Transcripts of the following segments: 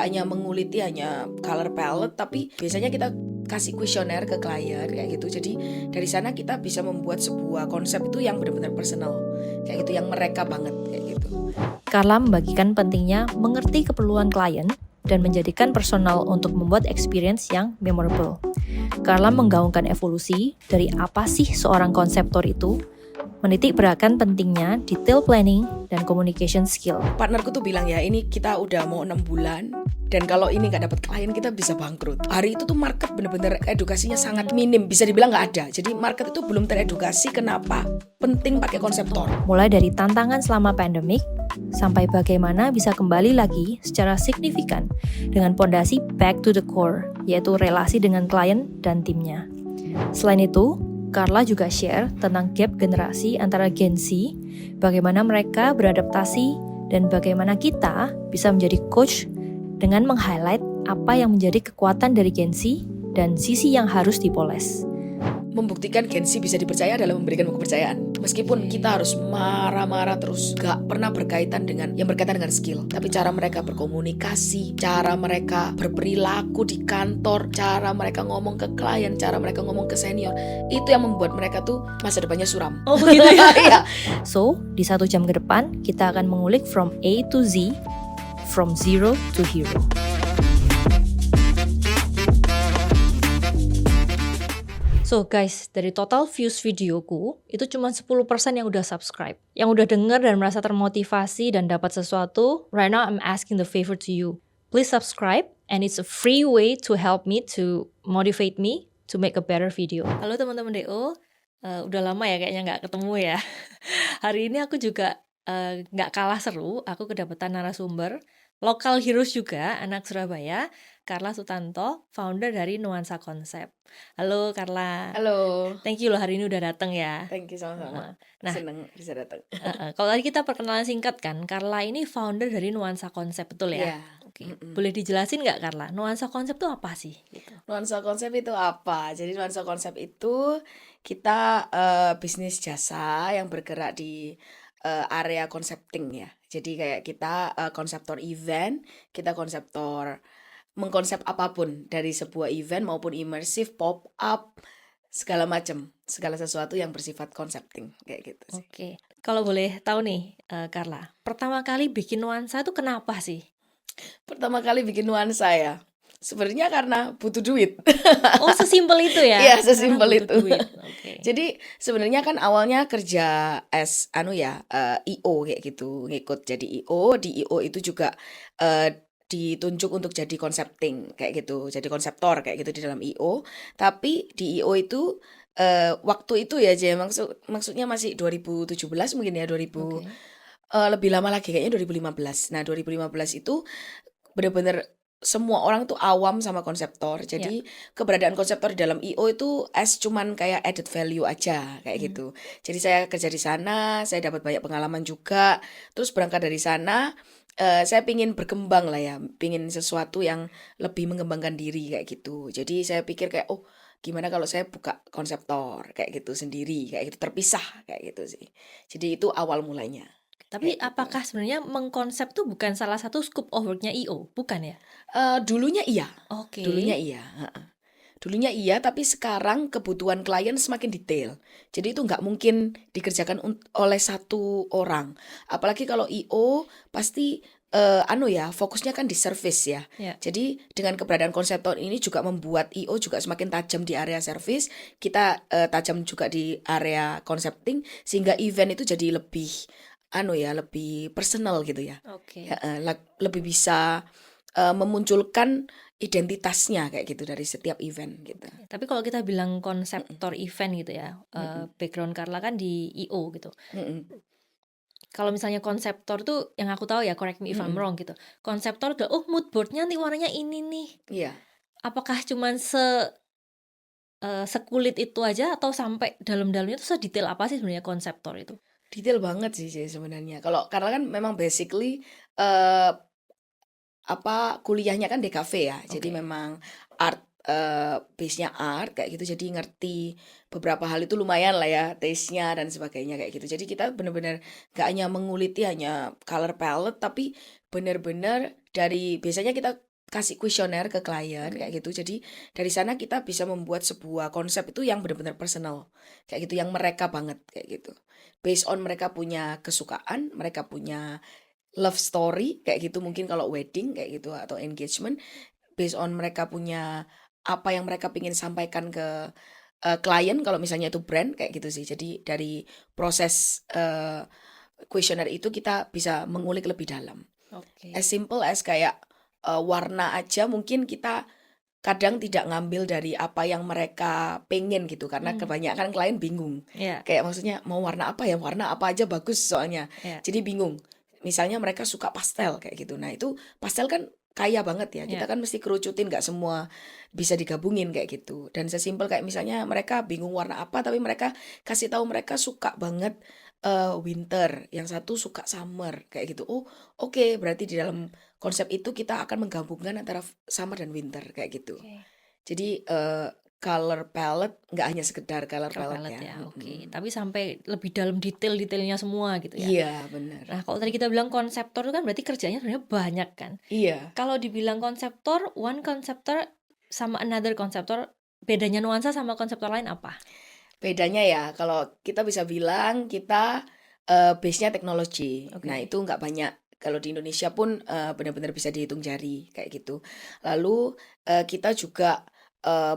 nggak hanya menguliti hanya color palette, tapi biasanya kita kasih kuesioner ke klien kayak gitu. Jadi dari sana kita bisa membuat sebuah konsep itu yang benar-benar personal kayak gitu, yang mereka banget kayak gitu. Carla membagikan pentingnya mengerti keperluan klien dan menjadikan personal untuk membuat experience yang memorable. Carla menggaungkan evolusi dari apa sih seorang konseptor itu, menitik beratkan pentingnya detail planning dan communication skill. Partnerku tuh bilang ya, ini kita udah mau 6 bulan dan kalau ini nggak dapat klien kita bisa bangkrut. Hari itu tuh market bener-bener edukasinya sangat minim, bisa dibilang nggak ada. Jadi market itu belum teredukasi kenapa penting pakai konseptor. Mulai dari tantangan selama pandemik, sampai bagaimana bisa kembali lagi secara signifikan dengan pondasi back to the core, yaitu relasi dengan klien dan timnya. Selain itu, Carla juga share tentang gap generasi antara Gen Z, bagaimana mereka beradaptasi, dan bagaimana kita bisa menjadi coach dengan meng-highlight apa yang menjadi kekuatan dari Gen Z dan sisi yang harus dipoles. Membuktikan Gen Z bisa dipercaya adalah memberikan kepercayaan. Meskipun kita harus marah-marah terus, gak pernah berkaitan dengan yang berkaitan dengan skill, tapi cara mereka berkomunikasi, cara mereka berperilaku di kantor, cara mereka ngomong ke klien, cara mereka ngomong ke senior, itu yang membuat mereka tuh masa depannya suram. Oh begitu ya? Iya. So, di 1 jam ke depan, kita akan mengulik from A to Z, from zero to hero. So guys, dari total views videoku, itu cuma 10% yang udah subscribe. Yang udah denger dan merasa termotivasi dan dapat sesuatu, right now I'm asking the favor to you. Please subscribe, and it's a free way to help me, to motivate me, to make a better video. Halo teman-teman DO, udah lama ya kayaknya nggak ketemu ya. Hari ini aku juga nggak kalah seru, aku kedapatan narasumber, local heroes juga, anak Surabaya, Carla Sutanto, founder dari Nuansa Konsep. Halo Carla. Halo. Thank you loh hari ini udah datang ya. Thank you sama-sama. Nah, seneng bisa datang. Kalau tadi kita perkenalan singkat kan, Carla ini founder dari Nuansa Konsep, betul ya? Iya. Oke. Boleh dijelasin nggak Carla, Nuansa Konsep itu apa sih? Gitu. Nuansa konsep itu apa? Jadi nuansa konsep itu kita bisnis jasa yang bergerak di area konsepting ya. Jadi kayak kita konseptor event, kita konseptor mengkonsep apapun dari sebuah event maupun imersif, pop up, segala macam, segala sesuatu yang bersifat konsepting kayak gitu sih. Oke. Kalau boleh tahu nih, Carla, pertama kali bikin nuansa itu kenapa sih? Pertama kali bikin nuansa ya, sebenarnya karena butuh duit. Oh, sesimpel itu ya? Iya, sesimpel Karena butuh itu. duit. Oke. Jadi sebenarnya kan awalnya kerja as IO kayak gitu, ngikut jadi IO. Di IO itu juga ditunjuk untuk jadi konsepting kayak gitu, jadi konseptor kayak gitu di dalam IO. Tapi di IO itu waktu itu ya, maksudnya masih 2017 mungkin ya, 2000 Oke. lebih lama lagi kayaknya 2015. Nah, 2015 itu benar-benar semua orang tuh awam sama konseptor. Jadi keberadaan konseptor di dalam IO itu cuman kayak added value aja kayak gitu. Jadi saya kerja di sana, saya dapat banyak pengalaman juga. Terus berangkat dari sana, saya pingin berkembang lah ya, pingin sesuatu yang lebih mengembangkan diri kayak gitu. Jadi saya pikir kayak, oh gimana kalau saya buka konseptor kayak gitu sendiri, kayak gitu terpisah kayak gitu sih. Jadi itu awal mulainya. Tapi Kayak gitu. apakah sebenarnya mengkonsep tuh bukan salah satu scope of work-nya IO? Bukan ya? Dulunya iya. Oke. Dulunya iya, Dulunya iya, tapi sekarang kebutuhan klien semakin detail. Jadi itu nggak mungkin dikerjakan oleh satu orang. Apalagi kalau IO pasti fokusnya kan di service ya. Ya. Jadi dengan keberadaan konseptor ini juga membuat IO juga semakin tajam di area service. Kita tajam juga di area concepting, sehingga event itu jadi lebih lebih personal gitu ya. Oke. Lebih bisa memunculkan identitasnya kayak gitu dari setiap event gitu. Tapi kalau kita bilang konseptor event gitu ya, background Carla kan di IO gitu. Kalau misalnya konseptor tuh yang aku tahu ya, correct me if I'm wrong gitu. Konseptor udah, oh mood boardnya nanti warnanya ini nih. Iya. Apakah cuman sekulit itu aja atau sampai dalam-dalamnya tuh sedetail apa sih sebenarnya konseptor itu? Detail banget sih sebenarnya. Karena kan memang basically kuliahnya kan DKV ya. Jadi memang art base-nya art kayak gitu, jadi ngerti beberapa hal itu lumayan lah ya, taste-nya dan sebagainya kayak gitu. Jadi kita benar-benar gak hanya menguliti hanya color palette, tapi benar-benar dari biasanya kita kasih kuesioner ke klien kayak gitu. Jadi dari sana kita bisa membuat sebuah konsep itu yang benar-benar personal kayak gitu, yang mereka banget kayak gitu. Based on mereka punya kesukaan, mereka punya love story kayak gitu, mungkin kalau wedding kayak gitu atau engagement, based on mereka punya apa yang mereka ingin sampaikan ke klien kalau misalnya itu brand kayak gitu sih. Jadi dari proses kuesioner itu kita bisa mengulik lebih dalam. Oke. As simple as kayak warna aja mungkin kita kadang tidak ngambil dari apa yang mereka pengen gitu karena kebanyakan klien bingung. Ya, Kayak maksudnya mau warna apa ya? Warna apa aja bagus soalnya. ya, Jadi bingung. Misalnya mereka suka pastel kayak gitu. Nah, itu pastel kan kaya banget ya. Kita ya. kan mesti kerucutin nggak semua bisa digabungin kayak gitu. Dan sesimpel kayak misalnya mereka bingung warna apa tapi mereka kasih tahu mereka suka banget winter, yang satu suka summer kayak gitu. Oh, oke, berarti di dalam konsep itu kita akan menggabungkan antara summer dan winter kayak gitu. Oke. Jadi color palette nggak hanya sekedar color Color palette palette ya. ya, oke. Tapi sampai lebih dalam detailnya semua gitu ya. Iya, benar. Nah, kalau tadi kita bilang konseptor itu kan berarti kerjanya sebenarnya banyak kan. Iya. Kalau dibilang konseptor, one konseptor sama another konseptor, bedanya nuansa sama konseptor lain apa? Bedanya ya, kalau kita bisa bilang kita base-nya teknologi. Nah, Oke. itu nggak banyak. Kalau di Indonesia pun benar-benar bisa dihitung jari kayak gitu. Lalu kita juga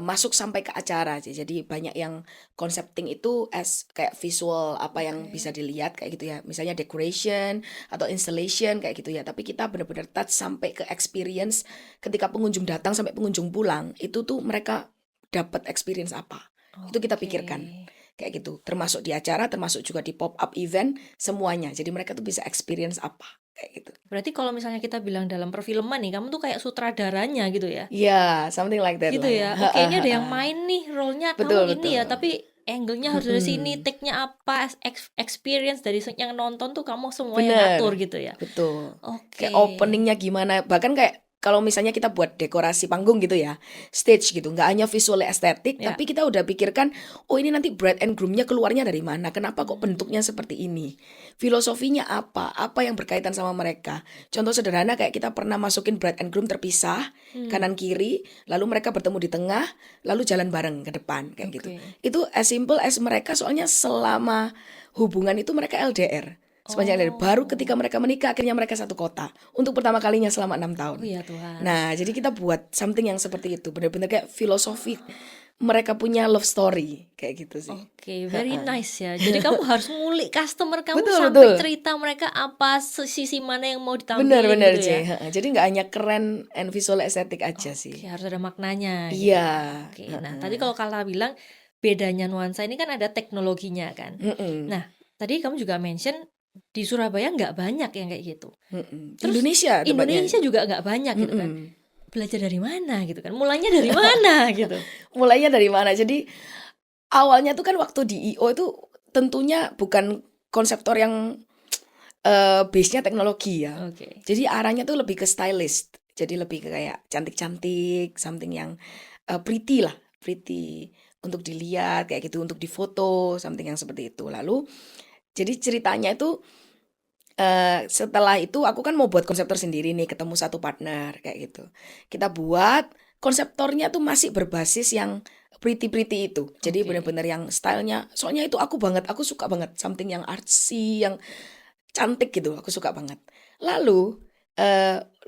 masuk sampai ke acara sih. Jadi banyak yang concepting itu as kayak visual apa yang bisa Oke. dilihat kayak gitu ya. Misalnya decoration atau installation kayak gitu ya. Tapi kita benar-benar touch sampai ke experience ketika pengunjung datang sampai pengunjung pulang. Itu tuh mereka dapat experience apa. Itu kita Oke. pikirkan kayak gitu. Termasuk di acara, termasuk juga di pop up event, semuanya. Jadi mereka tuh bisa experience apa kayak gitu. Berarti kalau misalnya kita bilang dalam perfilman nih, kamu tuh kayak sutradaranya gitu ya? Iya, something like that Gitu lah ya. ya. Oke, Heeh, ini ada yang heeh. main nih, role-nya kamu Betul, ini ya, betul. tapi angle-nya harus dari sini, Mm-mm. take-nya apa, experience dari yang nonton tuh kamu semua yang Bener, ngatur gitu ya. betul. Kayak Oke. openingnya gimana, bahkan kayak kalau misalnya kita buat dekorasi panggung gitu ya, stage gitu, nggak hanya visualnya estetik, Ya. tapi kita udah pikirkan, oh ini nanti bride and groom-nya keluarnya dari mana, kenapa kok bentuknya seperti ini, filosofinya apa yang berkaitan sama mereka. Contoh sederhana kayak kita pernah masukin bride and groom terpisah, kanan kiri, lalu mereka bertemu di tengah, lalu jalan bareng ke depan, kayak gitu. Oke. Itu as simple as mereka, soalnya selama hubungan itu mereka LDR. Sepanjang dari baru ketika mereka menikah akhirnya mereka satu kota untuk pertama kalinya selama 6 Oh tahun. ya Tuhan. Nah, jadi kita buat something yang seperti itu, benar-benar kayak filosofi mereka punya love story kayak gitu sih. Oke, very nice ya. Jadi kamu harus ngulik customer kamu Betul, sampai betul. cerita mereka apa, sisi mana yang mau ditampilin Benar-benar gitu ya. J. Jadi nggak hanya keren and visual estetik aja Oke, sih. harus ada maknanya gitu Iya. ya. Oke, nah tadi kalau Kala bilang bedanya nuansa ini kan ada teknologinya kan. Mm-mm. Nah, tadi kamu juga mention di Surabaya nggak banyak yang kayak gitu. Mm-mm. Terus Indonesia tepatnya. Indonesia juga nggak banyak gitu kan. Mm-mm. Belajar dari mana gitu kan? Mulainya dari mana gitu? Mulainya dari mana? Jadi awalnya tuh kan waktu di IO itu tentunya bukan konseptor yang base-nya teknologi ya. Oke. Jadi arahnya tuh lebih ke stylist. Jadi lebih ke kayak cantik-cantik, something yang pretty lah, pretty untuk dilihat kayak gitu, untuk difoto, something yang seperti itu. Lalu jadi ceritanya itu setelah itu aku kan mau buat konseptor sendiri nih, ketemu satu partner kayak gitu. Kita buat konseptornya tuh masih berbasis yang pretty-pretty itu. Jadi Oke. benar-benar yang stylenya, soalnya itu aku suka banget something yang artsy, yang cantik gitu, aku suka banget. Lalu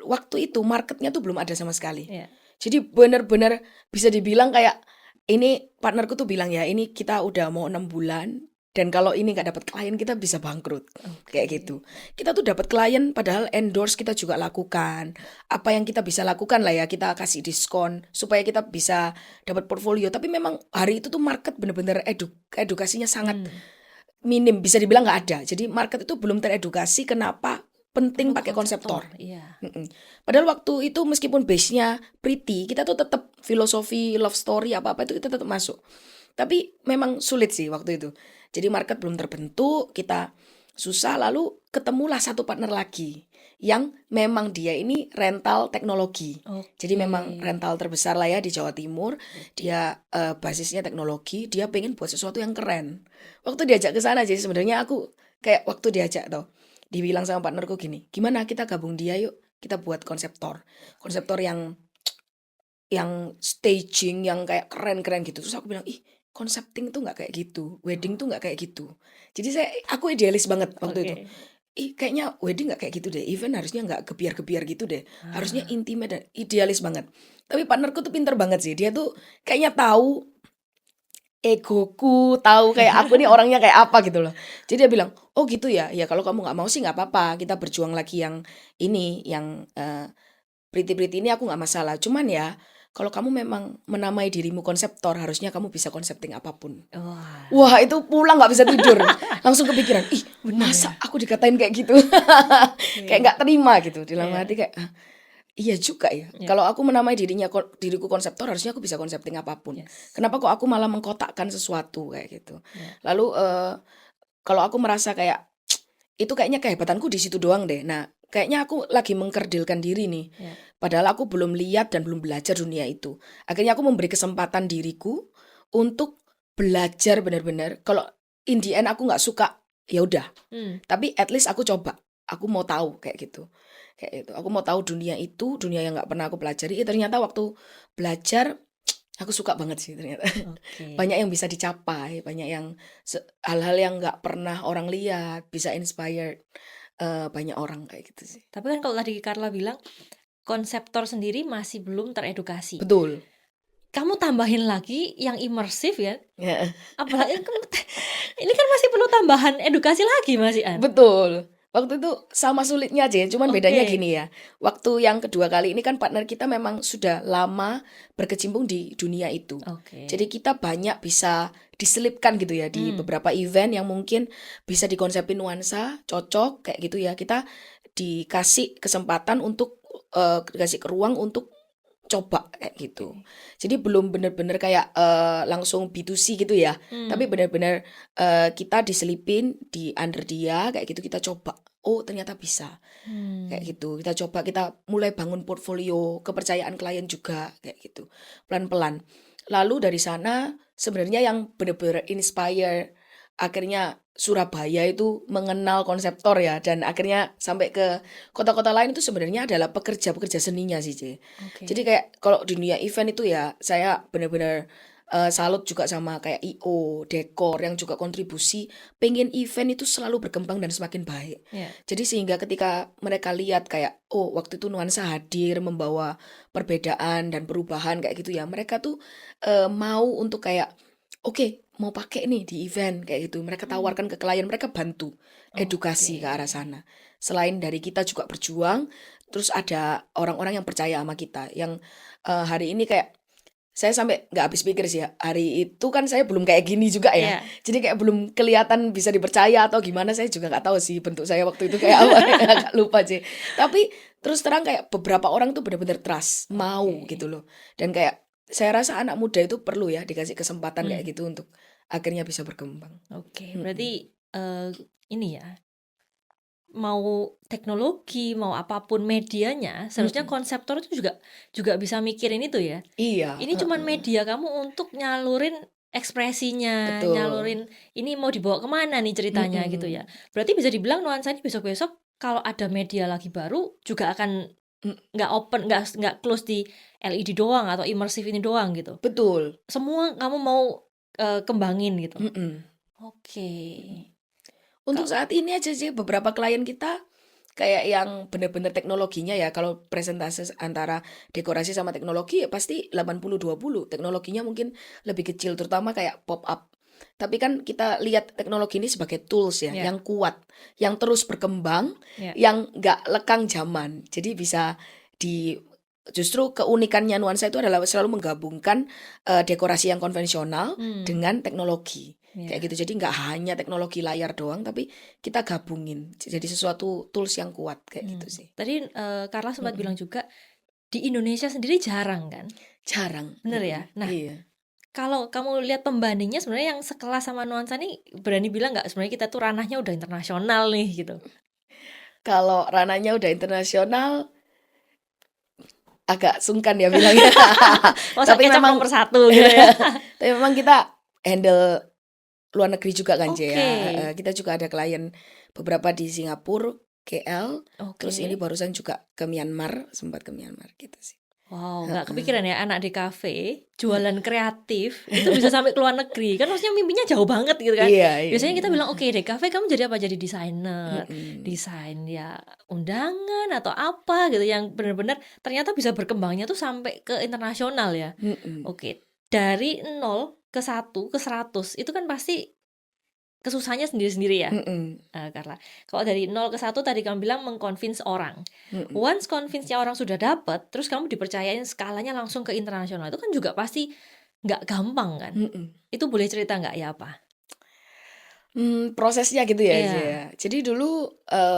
waktu itu marketnya tuh belum ada sama sekali. Iya. Jadi benar-benar bisa dibilang kayak ini partnerku tuh bilang ya, ini kita udah mau 6 bulan dan kalau ini nggak dapat klien kita bisa bangkrut kayak gitu. Kita tuh dapat klien padahal endorse kita juga lakukan. Apa yang kita bisa lakukan lah ya, kita kasih diskon supaya kita bisa dapat portfolio. Tapi memang hari itu tuh market benar-benar edukasinya sangat minim, bisa dibilang nggak ada. Jadi market itu belum teredukasi kenapa penting pakai konseptor. Iya. Padahal waktu itu meskipun base-nya pretty, kita tuh tetap filosofi, love story, apa-apa itu kita tetap masuk. Tapi memang sulit sih waktu itu. Jadi market belum terbentuk, kita susah, lalu ketemulah satu partner lagi yang memang dia ini rental teknologi. Jadi memang rental terbesar lah ya di Jawa Timur. Dia basisnya teknologi, dia pengen buat sesuatu yang keren. Waktu diajak ke sana, jadi sebenarnya aku kayak waktu diajak tuh, dibilang sama partnerku gini, gimana kita gabung dia yuk, kita buat konseptor yang yang staging yang kayak keren-keren gitu. Terus aku bilang, "Ih, concepting tuh nggak kayak gitu, wedding tuh nggak kayak gitu." Jadi aku idealis banget waktu itu. Oke. Ih, kayaknya wedding nggak kayak gitu deh, event harusnya nggak gebiar-gebiar gitu deh, harusnya Ah, intimate dan idealis banget. Tapi partnerku tuh pinter banget sih, dia tuh kayaknya tahu egoku, tahu kayak aku nih orangnya kayak apa gitu loh. Jadi dia bilang, "Oh gitu ya, ya kalau kamu nggak mau sih nggak apa-apa, kita berjuang lagi yang ini, yang pretty-pretty ini aku nggak masalah. Cuman ya, kalau kamu memang menamai dirimu konseptor, harusnya kamu bisa konsepting apapun." wah, Wah, itu pulang nggak bisa tidur. Langsung kepikiran, ih, bener ya? masa aku dikatain kayak gitu? Kayak Oke. nggak terima gitu. Di dalam Iya, hati kayak, "Ah, iya juga ya. iya, Kalau aku menamai diriku konseptor, harusnya aku bisa konsepting apapun. yes, Kenapa kok aku malah mengkotakkan sesuatu kayak gitu?" iya, Lalu kalau aku merasa kayak itu kayaknya kehebatanku di situ doang deh. Nah, kayaknya aku lagi mengkerdilkan diri nih. iya. Padahal aku belum lihat dan belum belajar dunia itu. Akhirnya aku memberi kesempatan diriku untuk belajar benar-benar. Kalau in the end aku nggak suka, ya udah. Hmm, Tapi at least aku coba. Aku mau tahu kayak gitu. Kayak itu. Aku mau tahu dunia itu, dunia yang nggak pernah aku pelajari. Ternyata waktu belajar aku suka banget sih ternyata. oke. Banyak yang bisa dicapai, banyak yang hal-hal yang nggak pernah orang lihat, bisa inspired banyak orang kayak gitu sih. Tapi kan kalau tadi Carla bilang konseptor sendiri masih belum teredukasi. Betul. Kamu tambahin lagi yang imersif ya. Ya, Apalagi ini kan masih perlu tambahan edukasi lagi Mas Ian. betul. Waktu itu sama sulitnya aja, cuman bedanya Oke. gini ya. Waktu yang kedua kali ini kan partner kita memang sudah lama berkecimpung di dunia itu. Jadi Oke. kita banyak bisa diselipkan gitu ya di Hmm. beberapa event yang mungkin bisa dikonsepin nuansa, cocok kayak gitu ya. Kita dikasih kesempatan untuk dikasih ke ruang untuk coba kayak gitu. Oke. Jadi belum bener-bener kayak langsung B2C gitu ya. Tapi Hmm. bener-bener kita diselipin di under dia kayak gitu kita coba. Oh, ternyata bisa. Kayak Hmm. gitu. Kita coba kita mulai bangun portfolio, kepercayaan klien juga kayak gitu. Pelan-pelan. Lalu dari sana sebenarnya yang bener-bener inspire akhirnya Surabaya itu mengenal konseptor ya dan akhirnya sampai ke kota-kota lain itu sebenarnya adalah pekerja-pekerja seninya sih, C. Jadi Oke. kayak kalau dunia event itu ya saya benar-benar salut juga sama kayak IO, dekor yang juga kontribusi pengen event itu selalu berkembang dan semakin baik. Ya. Jadi sehingga ketika mereka lihat kayak oh waktu itu nuansa hadir membawa perbedaan dan perubahan kayak gitu ya, mereka tuh mau untuk kayak oke mau pakai nih di event kayak gitu. Mereka Hmm. tawarkan ke klien, mereka bantu edukasi ke Oke. arah sana. Selain dari kita juga berjuang, terus ada orang-orang yang percaya sama kita yang hari ini kayak saya sampai nggak habis pikir sih ya, hari itu kan saya belum kayak gini juga ya. Ya. Jadi kayak belum kelihatan bisa dipercaya atau gimana, saya juga nggak tahu sih bentuk saya waktu itu kayak apa, agak lupa sih. Tapi terus terang kayak beberapa orang tuh benar-benar trust, mau Oke. gitu loh. Dan kayak saya rasa anak muda itu perlu ya dikasih kesempatan kayak Hmm. gitu untuk akhirnya bisa berkembang. Oke. Mm-mm. Berarti ini ya, mau teknologi, mau apapun medianya, seharusnya Mm-mm. konseptor itu juga juga bisa mikirin itu ya. Iya, Ini cuman media kamu untuk nyalurin ekspresinya, betul. nyalurin ini mau dibawa kemana nih ceritanya gitu ya. Mm-mm. Berarti bisa dibilang nuansa ini besok-besok kalau ada media lagi baru juga akan Mm, nggak open, nggak close di LED doang atau immersive ini doang gitu. betul. Semua kamu mau kembangin gitu. Mm-mm. Oke. Untuk Kak, saat ini aja sih beberapa klien kita kayak yang bener-bener teknologinya ya kalau presentase antara dekorasi sama teknologi ya pasti 80-20. Teknologinya mungkin lebih kecil terutama kayak pop up. Tapi kan kita lihat teknologi ini sebagai tools ya ya, yang kuat, yang terus berkembang, ya. yang nggak lekang zaman. Jadi bisa di justru keunikannya nuansa itu adalah selalu menggabungkan dekorasi yang konvensional Hmm, dengan teknologi. ya. Kayak gitu. Jadi nggak hanya teknologi layar doang tapi kita gabungin jadi sesuatu tools yang kuat kayak gitu sih. Tadi Carla sempat Mm-mm. bilang juga di Indonesia sendiri jarang kan? Jarang. Bener ya? Mm-mm. Nah, Iya. kalau kamu lihat pembandingnya sebenarnya yang sekelas sama nuansa nih berani bilang nggak sebenarnya kita tuh ranahnya udah internasional nih gitu. Kalau ranahnya udah internasional agak sungkan ya bilangnya. Masa Tapi kecap memang nomor satu gitu ya. tapi memang kita handle luar negeri juga kan J ya. Oke. Kita juga ada klien beberapa di Singapura, KL, terus ini Oke. barusan juga ke Myanmar, sempat ke Myanmar gitu sih. Wow, nggak Heeh. kepikiran ya anak di kafe jualan kreatif itu bisa sampai ke luar negeri. Kan maksudnya mimpinya jauh banget gitu kan. Iya iya Biasanya kita iya. bilang, "Oke, di kafe kamu jadi apa? Jadi desainer, Mhm. desain ya undangan atau apa gitu yang benar-benar ternyata bisa berkembangnya tuh sampai ke internasional ya." Mhm. Oke, dari 0 ke 1 ke 100 itu kan pasti kesusahannya sendiri-sendiri ya. Mhm. Carla. Kalau dari 0 ke 1 tadi kamu bilang meng-convince orang. Mhm. Once convince-nya orang sudah dapat, terus kamu dipercayain skalanya langsung ke internasional. Itu kan juga pasti nggak gampang kan? Mhm. Itu boleh cerita nggak ya apa? Prosesnya gitu ya, Ce, Iya. ya. Jadi dulu,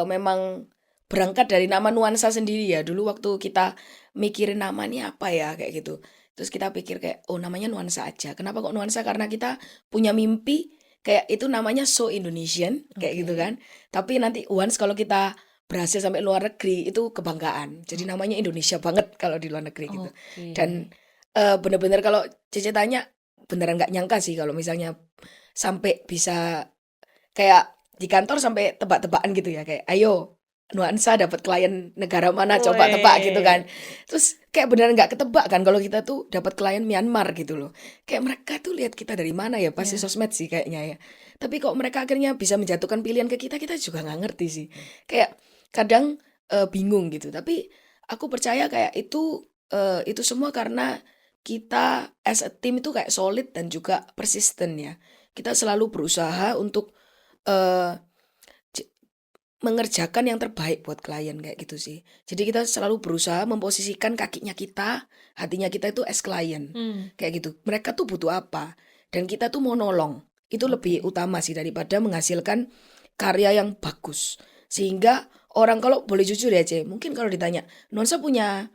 memang berangkat dari nama nuansa sendiri ya. Dulu waktu kita mikirin nama nih apa ya, kayak gitu. Terus kita pikir kayak, oh namanya nuansa aja. Kenapa kok nuansa? Karena kita punya mimpi kayak itu namanya so Indonesian, kayak gitu Oke. kan. Tapi nanti once kalau kita berhasil sampai luar negeri itu kebanggaan. Jadi Oh, namanya Indonesia banget kalau di luar negeri gitu. oke. Dan bener-bener kalau Cece tanya beneran nggak nyangka sih kalau misalnya sampai bisa kayak di kantor sampai tebak-tebakan gitu ya, kayak, "Ayo, nuansa dapat klien negara mana coba tebak," gitu kan. Weh. Terus kayak beneran nggak ketebak kan kalau kita tuh dapat klien Myanmar gitu loh. Kayak mereka tuh lihat kita dari mana ya, pasti Ya. sosmed sih kayaknya ya. Tapi kok mereka akhirnya bisa menjatuhkan pilihan ke kita juga nggak ngerti sih. Kayak kadang, bingung gitu. Tapi aku percaya kayak itu semua karena kita as a team itu kayak solid dan juga persisten ya. Kita selalu berusaha untuk Eee, ce mengerjakan yang terbaik buat klien kayak gitu sih. Jadi kita selalu berusaha memposisikan kakinya kita, hatinya kita itu as klien, Hmm, kayak gitu. Mereka tuh butuh apa, dan kita tuh mau nolong. Itu lebih oke. utama sih daripada menghasilkan karya yang bagus. Sehingga orang kalau boleh jujur ya, Ce, mungkin kalau ditanya, "Nuansa punya,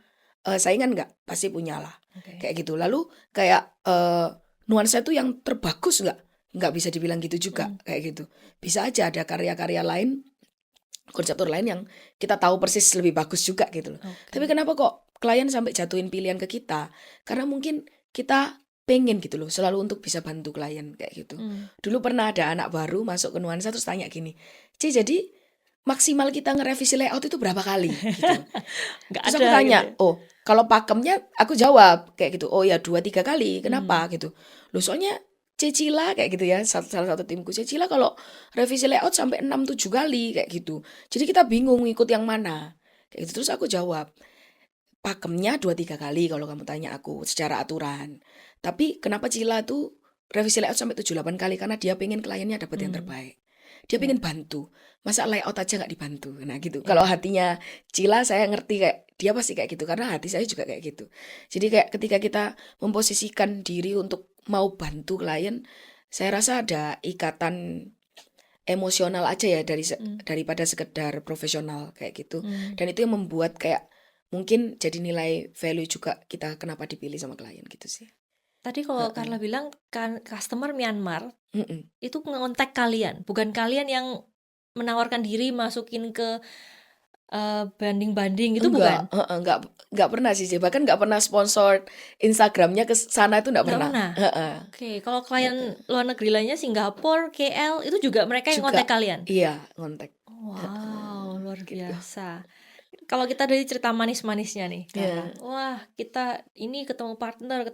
saingan nggak?" Pasti punyalah, Oke. kayak gitu. Lalu kayak, nuansa itu yang terbagus nggak? Nggak bisa dibilang gitu juga, Hmm, kayak gitu. Bisa aja ada karya-karya lain, konseptor lain yang kita tahu persis lebih bagus juga gitu loh. Tapi oke. kenapa kok klien sampai jatuhin pilihan ke kita? Karena mungkin kita pengen gitu loh, selalu untuk bisa bantu klien kayak gitu. Hmm. Dulu pernah ada anak baru masuk ke nuansa terus tanya gini, "Ci, jadi maksimal kita ngerevisi layout itu berapa kali?" Gitu. Nggak Terus ada aku gitu ya. tanya, "Oh, kalau pakemnya," aku jawab kayak gitu, "Oh ya 2 3 kali." Hmm. "Kenapa?" Gitu. Loh soalnya Cecila kayak gitu ya, salah satu timku, "Cecila kalau revisi layout sampai 6 7 kali," kayak gitu. Jadi kita bingung ngikut yang mana. Kayak gitu. Terus aku jawab, "Pakemnya 2 3 kali kalau kamu tanya aku secara aturan. Tapi kenapa Cila tuh revisi layout sampai 7 8 kali? Karena dia pengen kliennya dapat yang Hmm. terbaik. Dia Ya, pengen bantu. Masa layout aja nggak dibantu?" Nah gitu. Kalau ya. hatinya Cila saya ngerti kayak dia pasti kayak gitu karena hati saya juga kayak gitu. Jadi kayak ketika kita memposisikan diri untuk mau bantu klien, saya rasa ada ikatan emosional aja ya Hmm. daripada sekedar profesional kayak gitu. Hmm. Dan itu yang membuat kayak mungkin jadi nilai value juga kita kenapa dipilih sama klien gitu sih. Tadi kalau Carla Heeh. bilang kan customer Myanmar Mhm. itu ngontak kalian, bukan kalian yang menawarkan diri masukin ke banding-banding gitu bukan? Enggak, heeh, enggak pernah sih, Ci, bahkan nggak pernah sponsor Instagram-nya ke sana itu nggak Nggak pernah. pernah? Heeh, Oke, kalau klien heeh. luar negeri lainnya Singapura, KL, itu juga mereka yang Juga kontak kalian? iya, ngontek. Wow, Heeh, luar gitu. biasa. Kalau kita dari cerita manis-manisnya nih, Carla. Iya, Wah, kita ini ketemu partner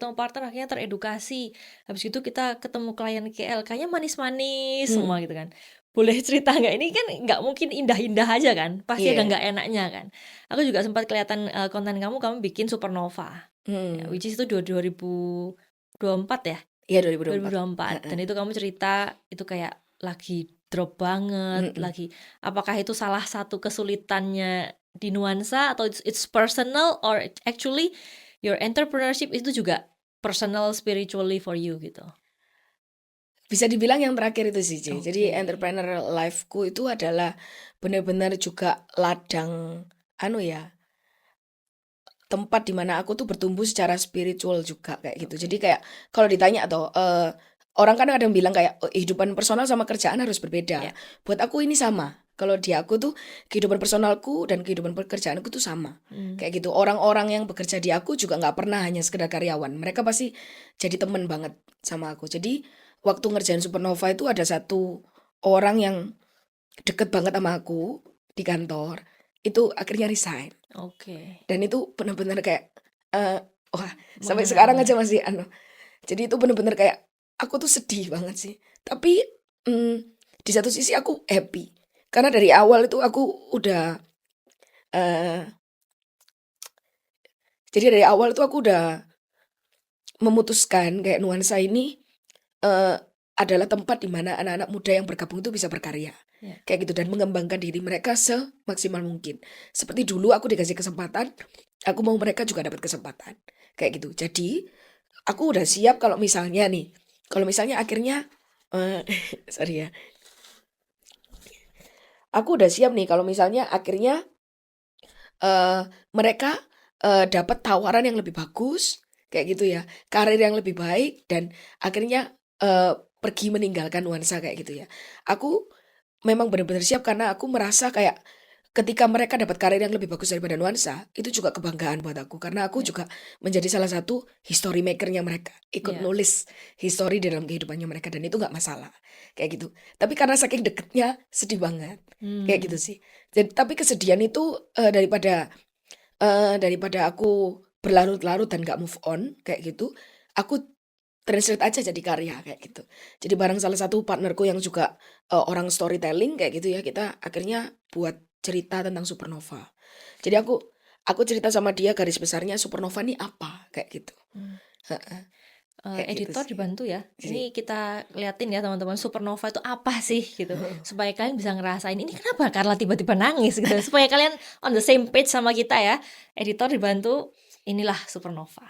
akhirnya teredukasi. Habis itu kita ketemu klien KL, kayaknya manis-manis semua mhm, gitu kan. Boleh cerita nggak? Ini kan nggak mungkin indah-indah aja kan, pasti ada iya, nggak enaknya kan. Aku juga sempat kelihatan konten kamu bikin Supernova, ya, mhm. which is itu 2024 ya? Iya dua ribu 2024, dua puluh empat dan heeh, itu kamu cerita itu kayak lagi drop banget, mhm. lagi apakah itu salah satu kesulitannya di nuansa atau it's personal or actually your entrepreneurship itu juga personal spiritually for you gitu. Bisa dibilang yang terakhir itu sih, Ci. Jadi Oke. entrepreneur life-ku itu adalah benar-benar juga ladang anu ya, tempat di mana aku tuh bertumbuh secara spiritual juga kayak gitu. Jadi Oke. kayak kalau ditanya tuh, orang kan kadang bilang kayak, kehidupan personal sama kerjaan harus berbeda." Ya. Buat aku ini sama. Kalau di aku tuh kehidupan personalku dan kehidupan pekerjaanku tuh sama. Hmm. Kayak gitu. Orang-orang yang bekerja di aku juga nggak pernah hanya sekedar karyawan. Mereka pasti jadi temen banget sama aku. Jadi waktu ngerjain Supernova itu ada satu orang yang deket banget sama aku di kantor. Itu akhirnya resign. Oke. Dan itu benar-benar kayak Eee, wah, sampai Mengena sekarang banget. aja masih jadi itu bener-bener kayak aku tuh sedih banget sih. Tapi, mmm, di satu sisi aku happy, karena dari awal itu aku udah, eee, jadi dari awal itu aku udah memutuskan kayak nuansa ini, eee, adalah tempat di mana anak-anak muda yang bergabung itu bisa berkarya, Ya. kayak gitu dan mengembangkan diri mereka semaksimal mungkin. Seperti dulu aku dikasih kesempatan, aku mau mereka juga dapat kesempatan, kayak gitu. Jadi, aku udah siap kalau misalnya akhirnya, eee, sorry ya, aku udah siap nih kalau misalnya akhirnya, mereka, dapat tawaran yang lebih bagus, kayak gitu ya, karir yang lebih baik dan akhirnya, pergi meninggalkan nuansa kayak gitu ya. Aku memang benar-benar siap karena aku merasa kayak ketika mereka dapat karir yang lebih bagus daripada nuansa, itu juga kebanggaan buat aku karena aku Ya. juga menjadi salah satu history maker-nya mereka, ikut Ya. nulis history dalam kehidupannya mereka dan itu nggak masalah, kayak gitu. Tapi karena saking deketnya, sedih banget, kayak gitu Hmm. sih. Tapi kesedihan itu, daripada aku berlarut-larut dan nggak move on kayak gitu, aku translate aja jadi karya kayak gitu. Jadi bareng salah satu partnerku yang juga, orang storytelling kayak gitu ya, kita akhirnya buat cerita tentang supernova. Jadi aku cerita sama dia garis besarnya supernova nih apa, kayak gitu. Mmm. Heeh, kayak gitu Editor sih. dibantu ya. Jadi Ini kita liatin ya teman-teman, supernova itu apa sih gitu, supaya kalian bisa ngerasain, "Ini kenapa Carla tiba-tiba nangis?" Gitu, supaya kalian on the same page sama kita ya. Editor dibantu, inilah supernova.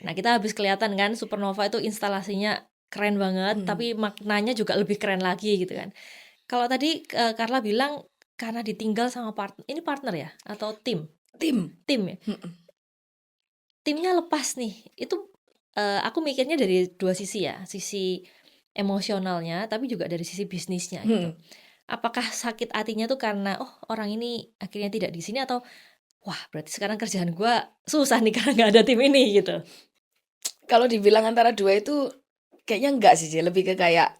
Nah, kita habis kelihatan kan supernova itu instalasinya keren banget, Mhm, tapi maknanya juga lebih keren lagi gitu kan. Kalau tadi, Carla bilang karena ditinggal sama ini partner ya? Atau tim? tim, Tim ya? mhm, Timnya lepas nih, itu, aku mikirnya dari 2 sisi ya, sisi emosionalnya, tapi juga dari sisi bisnisnya gitu. mhm. Apakah sakit hatinya tuh karena, "Oh, orang ini akhirnya tidak di sini," atau, "Wah, berarti sekarang kerjaan gua susah nih karena nggak ada tim ini," gitu? Kalau dibilang antara 2 itu kayaknya enggak sih, lebih ke kayak,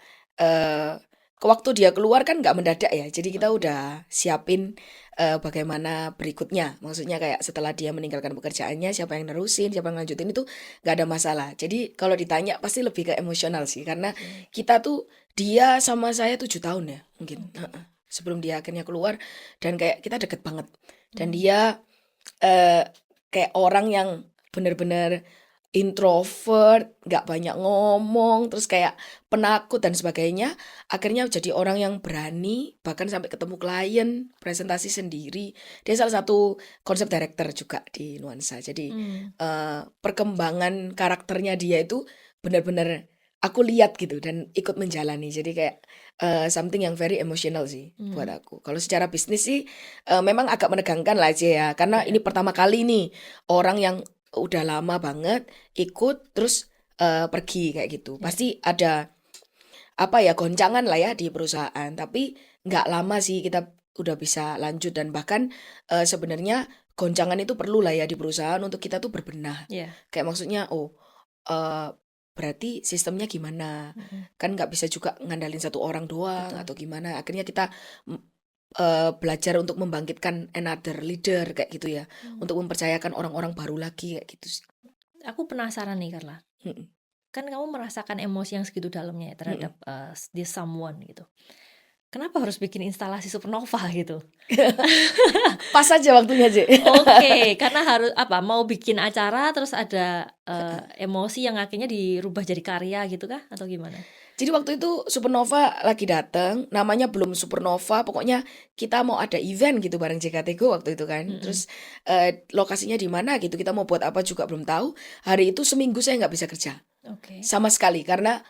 ke waktu dia keluar kan nggak mendadak ya, jadi kita Oke. udah siapin, bagaimana berikutnya. Maksudnya kayak setelah dia meninggalkan pekerjaannya, siapa yang nerusin, siapa yang lanjutin itu nggak ada masalah. Jadi kalau ditanya pasti lebih ke emosional sih, karena Oke. kita tuh dia sama saya 7 tahun ya mungkin, Oke. heeh, sebelum dia akhirnya keluar dan kayak kita deket banget. Dan Mmm. dia, eee, kayak orang yang bener-bener introvert, nggak banyak ngomong, terus kayak penakut dan sebagainya, akhirnya jadi orang yang berani, bahkan sampai ketemu klien, presentasi sendiri. Dia salah satu konsep director juga di Nuansa. Jadi, Mmm. perkembangan karakternya dia itu benar-benar aku lihat gitu dan ikut menjalani. Jadi kayak, something yang very emotional sih buat Mmm. aku. Kalau secara bisnis sih, memang agak menegangkan lah aja ya, karena Iya. ini pertama kali nih orang yang udah lama banget ikut terus, pergi kayak gitu. Iya. Pasti ada, apa ya, goncangan lah ya di perusahaan, tapi nggak lama sih kita udah bisa lanjut dan bahkan, sebenarnya goncangan itu perlu lah ya di perusahaan untuk kita tuh berbenah. Iya. Kayak maksudnya, oh, berarti sistemnya gimana? Mhm. Kan nggak bisa juga ngandalin satu orang doang Betul. atau gimana. Akhirnya kita, m belajar untuk membangkitkan another leader kayak gitu ya, Mmm. untuk mempercayakan orang-orang baru lagi kayak gitu sih. Aku penasaran nih, Carla. Mhm, Kan kamu merasakan emosi yang segitu dalamnya ya terhadap, mhm. this someone gitu. kenapa harus bikin instalasi supernova gitu? Pas aja waktunya, Je. Oke, karena harus mau bikin acara terus ada emosi yang akhirnya dirubah jadi karya gitu kah atau gimana? Jadi waktu itu Supernova lagi datang, namanya belum Supernova, pokoknya kita mau ada event gitu bareng JKT Go waktu itu kan. Terus lokasinya di mana gitu, kita mau buat apa juga belum tahu. Hari itu seminggu saya nggak bisa kerja Oke. sama sekali karena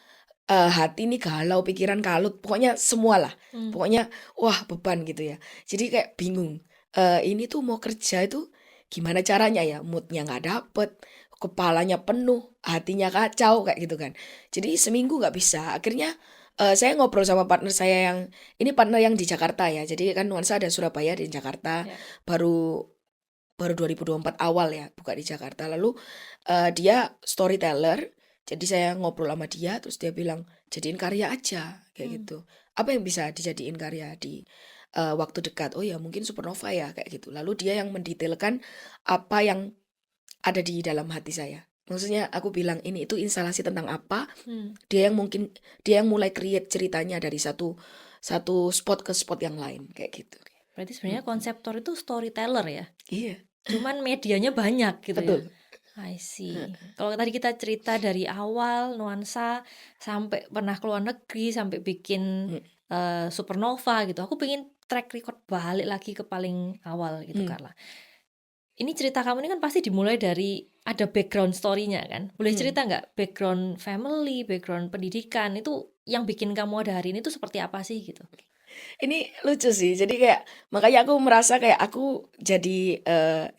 hati ini galau, pikiran kalut, pokoknya semualah. Pokoknya wah beban gitu ya. Jadi kayak bingung. Ini tuh mau kerja itu gimana caranya ya? Moodnya nggak dapet, kepalanya penuh, hatinya kacau kayak gitu kan. Jadi seminggu nggak bisa. Akhirnya saya ngobrol sama partner saya ini partner yang di Jakarta ya. Jadi kan Nuansa ada Surabaya di Jakarta. Ya. Baru 2024 awal ya buka di Jakarta. Lalu dia storyteller. Jadi saya ngobrol sama dia, terus dia bilang jadiin karya aja kayak gitu. Apa yang bisa dijadiin karya di waktu dekat? Oh ya mungkin Supernova ya kayak gitu. Lalu dia yang mendetailkan apa yang ada di dalam hati saya. Maksudnya aku bilang ini itu instalasi tentang apa? Dia yang mulai create ceritanya dari satu spot ke spot yang lain kayak gitu. Berarti sebenarnya konseptor itu storyteller ya? Iya, Cuman medianya banyak gitu betul. ya. I see. Kalau tadi kita cerita dari awal Nuansa sampai pernah ke luar negeri sampai bikin Supernova gitu. Aku pengen track record balik lagi ke paling awal gitu Carla. Ini cerita kamu ini kan pasti dimulai dari ada background story-nya kan. Boleh cerita nggak background family, background pendidikan itu yang bikin kamu ada hari ini tuh seperti apa sih gitu? Ini lucu sih. Jadi kayak makanya aku merasa kayak aku jadi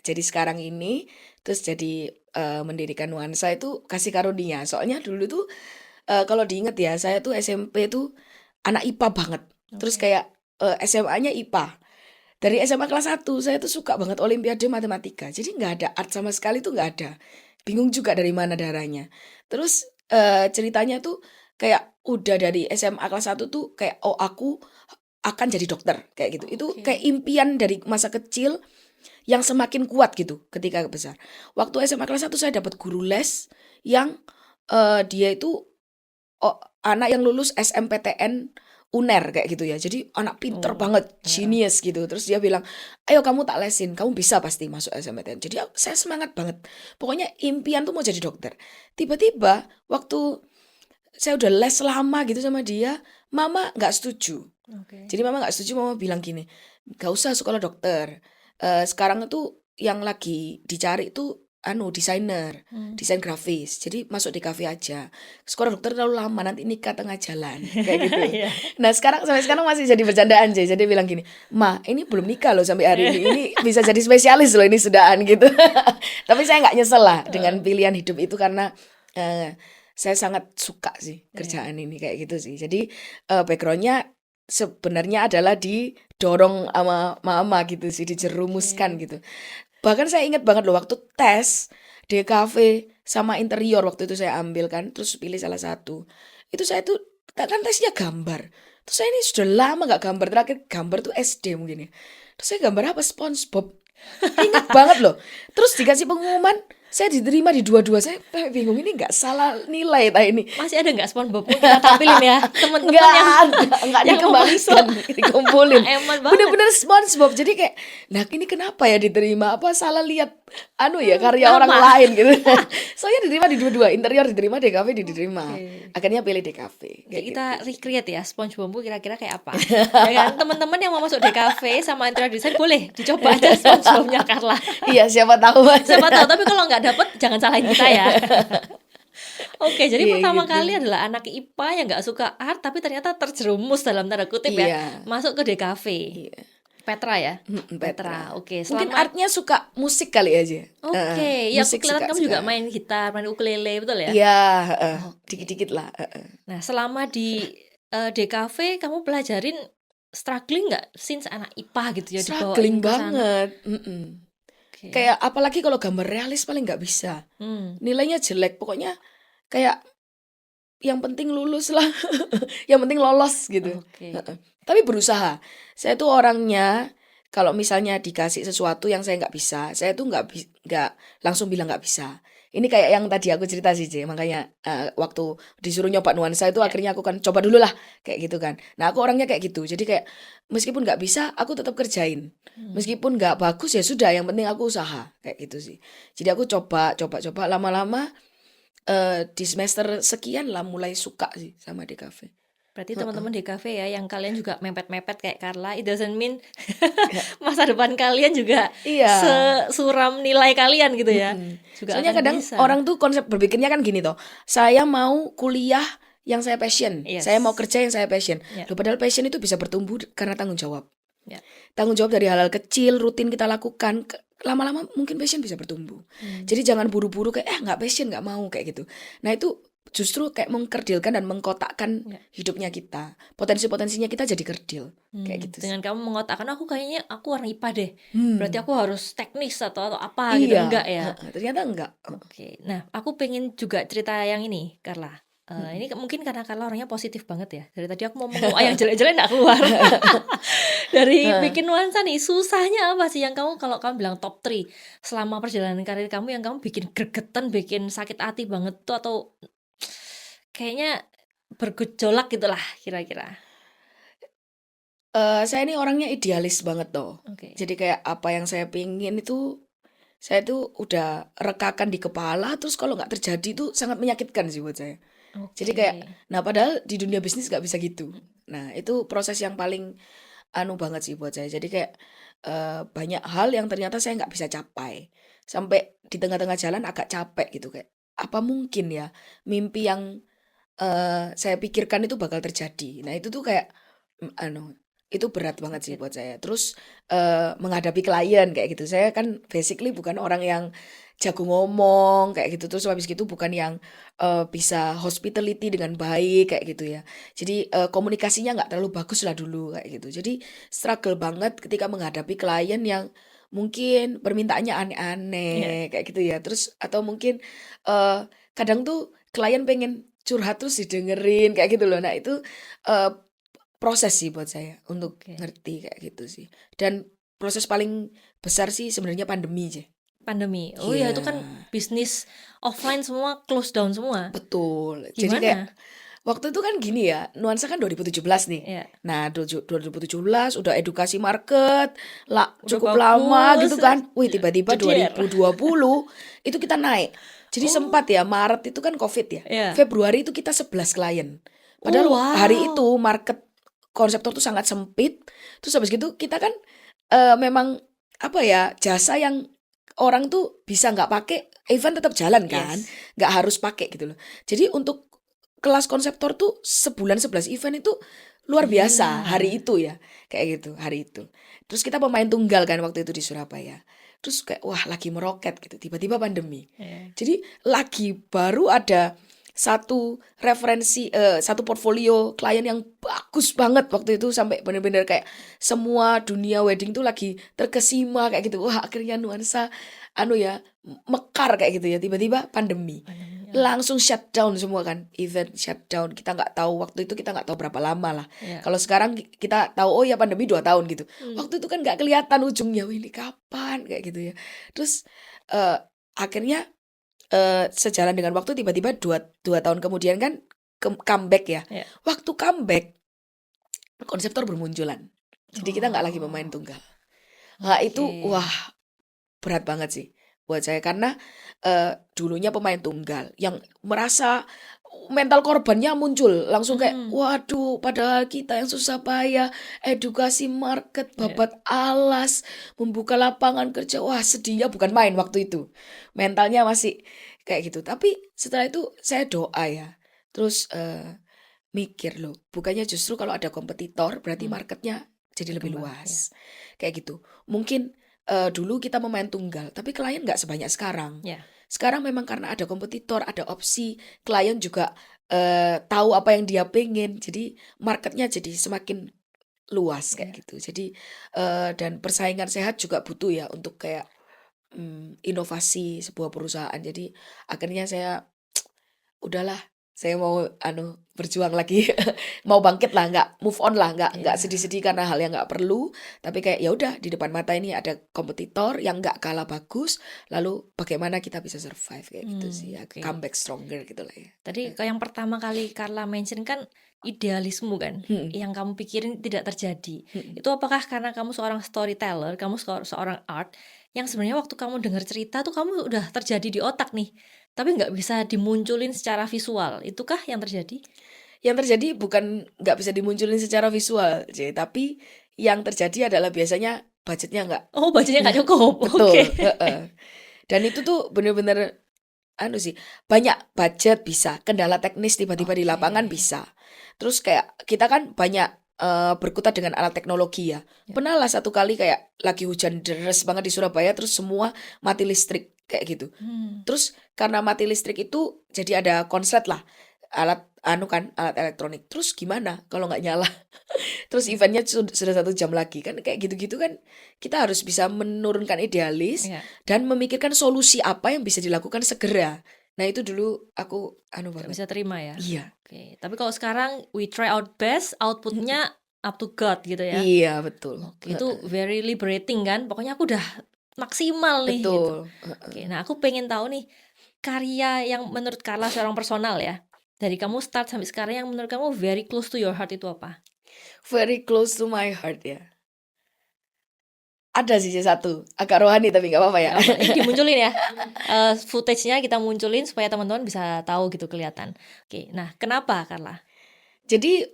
sekarang ini terus jadi mendirikan Nuansa itu kasih karunia. Soalnya dulu tuh kalau diinget ya, saya tuh SMP tuh anak IPA banget. Terus kayak SMA-nya IPA. Dari SMA kelas 1 saya tuh suka banget olimpiade matematika. Jadi nggak ada art sama sekali tuh nggak ada. Bingung juga dari mana darahnya. Terus ceritanya tuh kayak udah dari SMA kelas 1 tuh kayak oh aku akan jadi dokter kayak gitu. Itu kayak impian dari masa kecil yang semakin kuat gitu ketika besar. Waktu SMA kelas 1 saya dapat guru les yang dia itu anak yang lulus SMPTN UNER kayak gitu ya. Jadi anak pinter banget, genius gitu. Terus dia bilang, "Ayo kamu tak lesin, kamu bisa pasti masuk SMPTN." Jadi saya semangat banget. Pokoknya impian tuh mau jadi dokter. Tiba-tiba waktu saya udah les lama gitu sama dia, mama nggak setuju. Jadi mama nggak setuju, mama bilang gini, "Gak usah sekolah dokter. Sekarang itu yang lagi dicari itu desainer, desain grafis. Jadi masuk DKV aja. Sekolah dokter terlalu lama, nanti nikah tengah jalan." Kayak gitu. Nah sampai sekarang masih jadi bercandaan aja. Jadi bilang gini, "Ma, ini belum nikah loh sampai hari ini. Ini bisa jadi spesialis loh ini sudahan gitu." Tapi saya nggak nyesel lah dengan pilihan hidup itu karena saya sangat suka sih kerjaan ini kayak gitu sih. Jadi backgroundnya sebenarnya adalah didorong sama mama gitu sih, dijerumuskan gitu. Bahkan saya ingat banget loh waktu tes DKV sama interior waktu itu saya ambil kan, terus pilih salah satu. Itu saya tuh kan tesnya gambar. Terus saya ini sudah lama nggak gambar, terakhir gambar tuh SD mungkin ya. Terus saya gambar apa? SpongeBob. Ingat banget loh. Terus dikasih pengumuman, saya diterima di dua-dua. Saya bingung, ini nggak salah nilai ini. Masih ada nggak SpongeBob? Kita tampilin ya teman-teman yang dikembalikan, dikumpulin. Eman banget. Bener-bener SpongeBob. Jadi kayak, nah ini kenapa ya diterima? Apa salah lihat karya orang lain gitu. Soalnya diterima di dua-dua, interior diterima, DKV diterima. Akhirnya pilih DKV. Kayak kita recreate ya SpongeBob kira-kira kayak apa. Ya kan teman-teman yang mau masuk DKV sama interior design boleh dicoba aja SpongeBob-nya Carla. Iya, siapa tahu. Siapa tahu, tapi kalau nggak dapet jangan salahin kita ya. Oke, jadi pertama gitu. kali adalah anak IPA yang nggak suka art tapi ternyata terjerumus dalam tanda kutip ya masuk ke DKV. Petra ya? Petra. Oke, mungkin artnya suka musik kali aja. Oke, ya aku kelihatan kamu juga main gitar, main ukulele, betul ya? Iya, dikit-dikit lah. Nah, selama di DKV kamu pelajarin struggling nggak since anak IPA gitu ya? Struggling banget. Kayak apalagi kalau gambar realis paling nggak bisa. Nilainya jelek, pokoknya kayak yang penting lulus lah. Yang penting lolos gitu. Tapi berusaha. Saya tuh orangnya kalau misalnya dikasih sesuatu yang saya nggak bisa, saya tuh nggak langsung bilang nggak bisa. Ini kayak yang tadi aku cerita sih, J. Makanya waktu disuruh nyoba nuansa itu akhirnya aku kan coba dulu lah kayak gitu kan. Nah, aku orangnya kayak gitu. Jadi kayak meskipun nggak bisa, aku tetap kerjain. Meskipun nggak bagus ya sudah, yang penting aku usaha kayak gitu sih. Jadi aku coba lama-lama di semester sekian lah mulai suka sih sama DKV. Berarti Heeh. teman-teman di kafe ya yang kalian juga mepet-mepet kayak Carla, it doesn't mean Ya, masa depan kalian juga iya. sesuram nilai kalian gitu ya. Mm-mm. Juga Soalnya akan kadang bisa. orang tuh konsep berpikirnya kan gini toh. Saya mau kuliah yang saya passion. Saya mau Yes. kerja yang saya passion. Ya, Loh, padahal passion itu bisa bertumbuh karena tanggung jawab. ya. Tanggung jawab dari hal-hal kecil, rutin kita lakukan. Lama-lama mungkin passion bisa bertumbuh. Jadi jangan buru-buru kayak nggak passion, nggak mau kayak gitu. Nah itu justru kayak mengkerdilkan dan mengkotakkan Ya. hidupnya kita. Potensi-potensinya kita jadi kerdil. Kayak gitu sih. Dengan kamu mengotakkan aku kayaknya aku warna IPA deh. Berarti Hmm. aku harus teknis atau apa gitu, Iya. enggak ya? Ternyata enggak. Oke. Nah, aku pengen juga cerita yang ini, Carla. Ini mungkin karena Carla orangnya positif banget ya. Dari tadi aku mau ngomong yang jelek-jelek enggak keluar. Dari bikin nuansa nih, susahnya apa sih yang kamu kalau kamu bilang top 3 selama perjalanan karir kamu yang kamu bikin gregetan, bikin sakit hati banget tuh atau kayaknya bergejolak gitulah kira-kira. Saya ini orangnya idealis banget toh. Oke. Jadi kayak apa yang saya pingin itu saya tuh udah rekakan di kepala, terus kalau nggak terjadi tuh sangat menyakitkan sih buat saya. Jadi kayak, nah padahal di dunia bisnis nggak bisa gitu. Nah itu proses yang paling banget sih buat saya. Jadi kayak banyak hal yang ternyata saya nggak bisa capai. Sampai di tengah-tengah jalan agak capek gitu kayak, apa mungkin ya mimpi yang saya pikirkan itu bakal terjadi. Nah itu tuh kayak itu berat banget sih Sakit. buat saya. Terus menghadapi klien kayak gitu. Saya kan basically bukan orang yang jago ngomong kayak gitu. Terus habis gitu bukan yang bisa hospitality dengan baik kayak gitu ya. Jadi komunikasinya nggak terlalu bagus lah dulu kayak gitu. Jadi struggle banget ketika menghadapi klien yang mungkin permintaannya Iya. aneh-aneh kayak gitu ya. Terus atau mungkin kadang tuh klien pengen curhat terus didengerin kayak gitu loh. Nah itu proses sih buat saya untuk Oke. ngerti kayak gitu sih. Dan proses paling besar sih sebenarnya pandemi aja. Pandemi. Oh ya, itu Iya, kan bisnis offline semua close down semua. betul. Jadi kayak Gimana? waktu itu kan gini ya, nuansa kan 2017 nih. Ya, Nah, 2017 udah edukasi market, lah udah cukup lama bagus, gitu kan. Wih, tiba-tiba jeder. 2020 itu kita naik. Jadi Oh, sempat ya, Maret itu kan COVID ya. ya. Februari itu kita 11 klien. Oh, Padahal hari wow. itu market konseptor tuh sangat sempit. Terus habis gitu kita kan memang apa ya, jasa yang orang tuh bisa nggak pakai, event tetap jalan kan. Yes. Nggak harus pakai gitu loh. Jadi untuk kelas konseptor tuh sebulan 11 event itu luar biasa Gila. hari itu ya. Kayak gitu, hari itu. Terus kita pemain tunggal kan waktu itu di Surabaya. Terus kayak wah lagi meroket gitu. Tiba-tiba pandemi. Ya. Jadi lagi baru ada satu referensi, satu portfolio klien yang bagus banget waktu itu sampai bener-bener kayak semua dunia wedding tuh lagi terkesima kayak gitu. Wah akhirnya nuansa mekar kayak gitu ya. Tiba-tiba pandemi. Pandemi, ya. Langsung shutdown semua kan, event shutdown. Kita nggak tahu waktu itu, kita nggak tahu berapa lama lah. Ya. Kalau sekarang kita tahu oh ya pandemi 2 tahun gitu. Waktu itu kan nggak kelihatan ujungnya. Wih, ini kapan kayak gitu ya. Terus akhirnya sejalan dengan waktu tiba-tiba 2 tahun kemudian kan comeback ya. Ya. Waktu comeback konseptor bermunculan. Jadi kita nggak lagi pemain tunggal. Nah itu Oke. wah berat banget sih buat saya karena dulunya pemain tunggal yang merasa mental korbannya muncul langsung kayak waduh padahal kita yang susah payah edukasi market babat alas membuka lapangan kerja wah sedihnya bukan main waktu itu mentalnya masih kayak gitu tapi setelah itu saya doa ya terus mikir loh bukannya justru kalau ada kompetitor berarti marketnya jadi lebih Berkembang, luas kayak gitu mungkin dulu kita memain tunggal tapi klien nggak sebanyak sekarang Ya. sekarang memang karena ada kompetitor ada opsi klien juga tahu apa yang dia pengen jadi marketnya jadi semakin luas kayak gitu jadi dan persaingan sehat juga butuh ya untuk kayak inovasi sebuah perusahaan jadi akhirnya saya udahlah Saya mau berjuang lagi, mau bangkit lah, nggak move on lah, nggak Iya. sedih-sedih karena hal yang nggak perlu, tapi kayak ya udah di depan mata ini ada kompetitor yang nggak kalah bagus, lalu bagaimana kita bisa survive kayak gitu sih, ya Oke. come back stronger gitu lah ya. Tadi yang pertama kali Carla mention kan idealisme kan, Mm-mm. yang kamu pikirin tidak terjadi. Mm-mm. Itu apakah karena kamu seorang storyteller, kamu seorang art, yang sebenarnya waktu kamu dengar cerita tuh kamu udah terjadi di otak nih, tapi nggak bisa dimunculin secara visual. Itukah yang terjadi? Yang terjadi bukan nggak bisa dimunculin secara visual, tapi yang terjadi adalah biasanya budgetnya nggak. Oh, budgetnya nggak cukup. Betul. Oke. Dan itu tuh bener-bener sih, banyak budget bisa, kendala teknis tiba-tiba di lapangan Oke. bisa. Terus kayak kita kan banyak berkutat dengan alat teknologi ya. Ya. Pernah lah satu kali kayak lagi hujan deras banget di Surabaya, terus semua mati listrik kayak gitu. Terus karena mati listrik itu jadi ada konslet lah, alat alat elektronik. Terus gimana kalau nggak nyala? Terus eventnya sudah 1 jam lagi kan, kayak gitu-gitu kan kita harus bisa menurunkan idealis Iya. dan memikirkan solusi apa yang bisa dilakukan segera. Nah itu dulu aku Nggak banget. bisa terima ya. Iya. Oke. Tapi kalau sekarang we try our best, outputnya up to God gitu ya. Iya betul. Oke, itu very liberating kan. Pokoknya aku udah maksimal nih gitu. Betul. Oke, nah aku pengen tahu nih karya yang menurut Carla seorang personal ya. Dari kamu start sampai sekarang yang menurut kamu very close to your heart itu apa? Very close to my heart ya. Ada sih satu, agak rohani tapi nggak apa-apa ya. Nggak apa, ini dimunculin ya. Footage-nya kita munculin supaya teman-teman bisa tahu gitu kelihatan. Oke, nah kenapa Carla? Jadi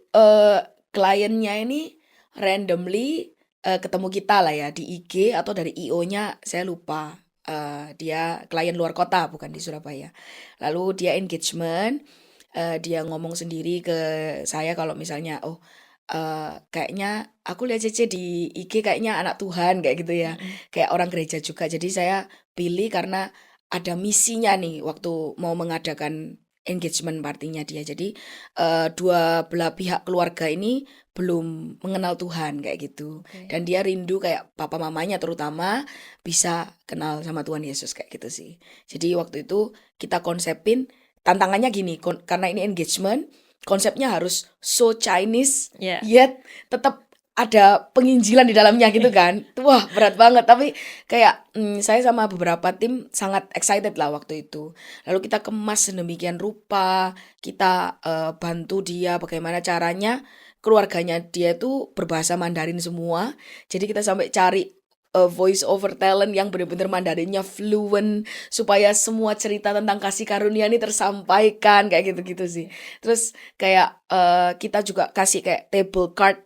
kliennya ini randomly ketemu kita lah ya di IG atau dari IO-nya saya lupa. Dia klien luar kota bukan di Surabaya. Lalu dia engagement, dia ngomong sendiri ke saya kalau misalnya kayaknya aku lihat Cece di IG kayaknya anak Tuhan kayak gitu ya, kayak orang gereja juga. Jadi saya pilih karena ada misinya nih waktu mau mengadakan engagement partinya dia. Jadi dua belah pihak keluarga ini belum mengenal Tuhan kayak gitu. Oke. Dan dia rindu kayak papa mamanya terutama bisa kenal sama Tuhan Yesus kayak gitu sih. Jadi waktu itu kita konsepin tantangannya gini, karena ini engagement, konsepnya harus so Chinese Ya. yet tetap ada penginjilan di dalamnya gitu kan. Wah berat banget, tapi kayak saya sama beberapa tim sangat excited lah waktu itu. Lalu kita kemas sedemikian rupa, kita bantu dia bagaimana caranya keluarganya dia tuh berbahasa Mandarin semua. Jadi kita sampai cari voice over talent yang benar-benar Mandarinnya fluent supaya semua cerita tentang kasih karunia ini tersampaikan kayak gitu-gitu sih. Terus kayak kita juga kasih kayak table card,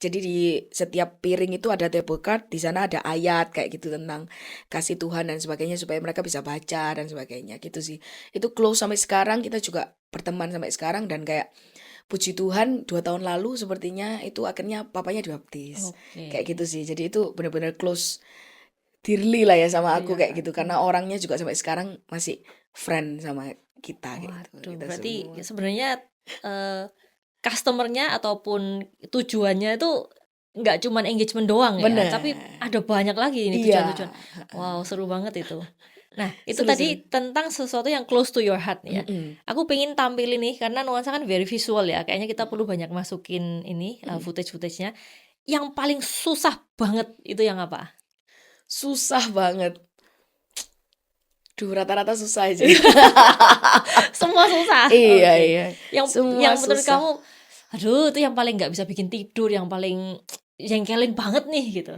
jadi di setiap piring itu ada table card, di sana ada ayat kayak gitu tentang kasih Tuhan dan sebagainya supaya mereka bisa baca dan sebagainya gitu sih. Itu close sampai sekarang, kita juga berteman sampai sekarang dan kayak puji Tuhan 2 tahun lalu sepertinya itu akhirnya papanya dibaptis. Oke. Kayak gitu sih. Jadi itu benar-benar close dearly lah ya sama aku Iya. kayak gitu karena orangnya juga sampai sekarang masih friend sama kita gitu. Waduh, Kita berarti semua. sebenarnya customer-nya ataupun tujuannya itu nggak cuman engagement doang ya, Bener. tapi ada banyak lagi ini Iya. tujuan-tujuan. Wow, seru banget itu. Nah, itu Seru, tadi tentang sesuatu yang close to your heart ya. Mm-mm. Aku pengen tampilin nih karena nuansa kan very visual ya. Kayaknya kita perlu banyak masukin ini footage-nya. Yang paling susah banget itu yang apa? Susah banget. Duh, rata-rata susah aja. Semua susah. Iya, Oke. iya. Yang Semua menurut susah. kamu, aduh itu yang paling nggak bisa bikin tidur, yang paling jengkelin banget nih gitu.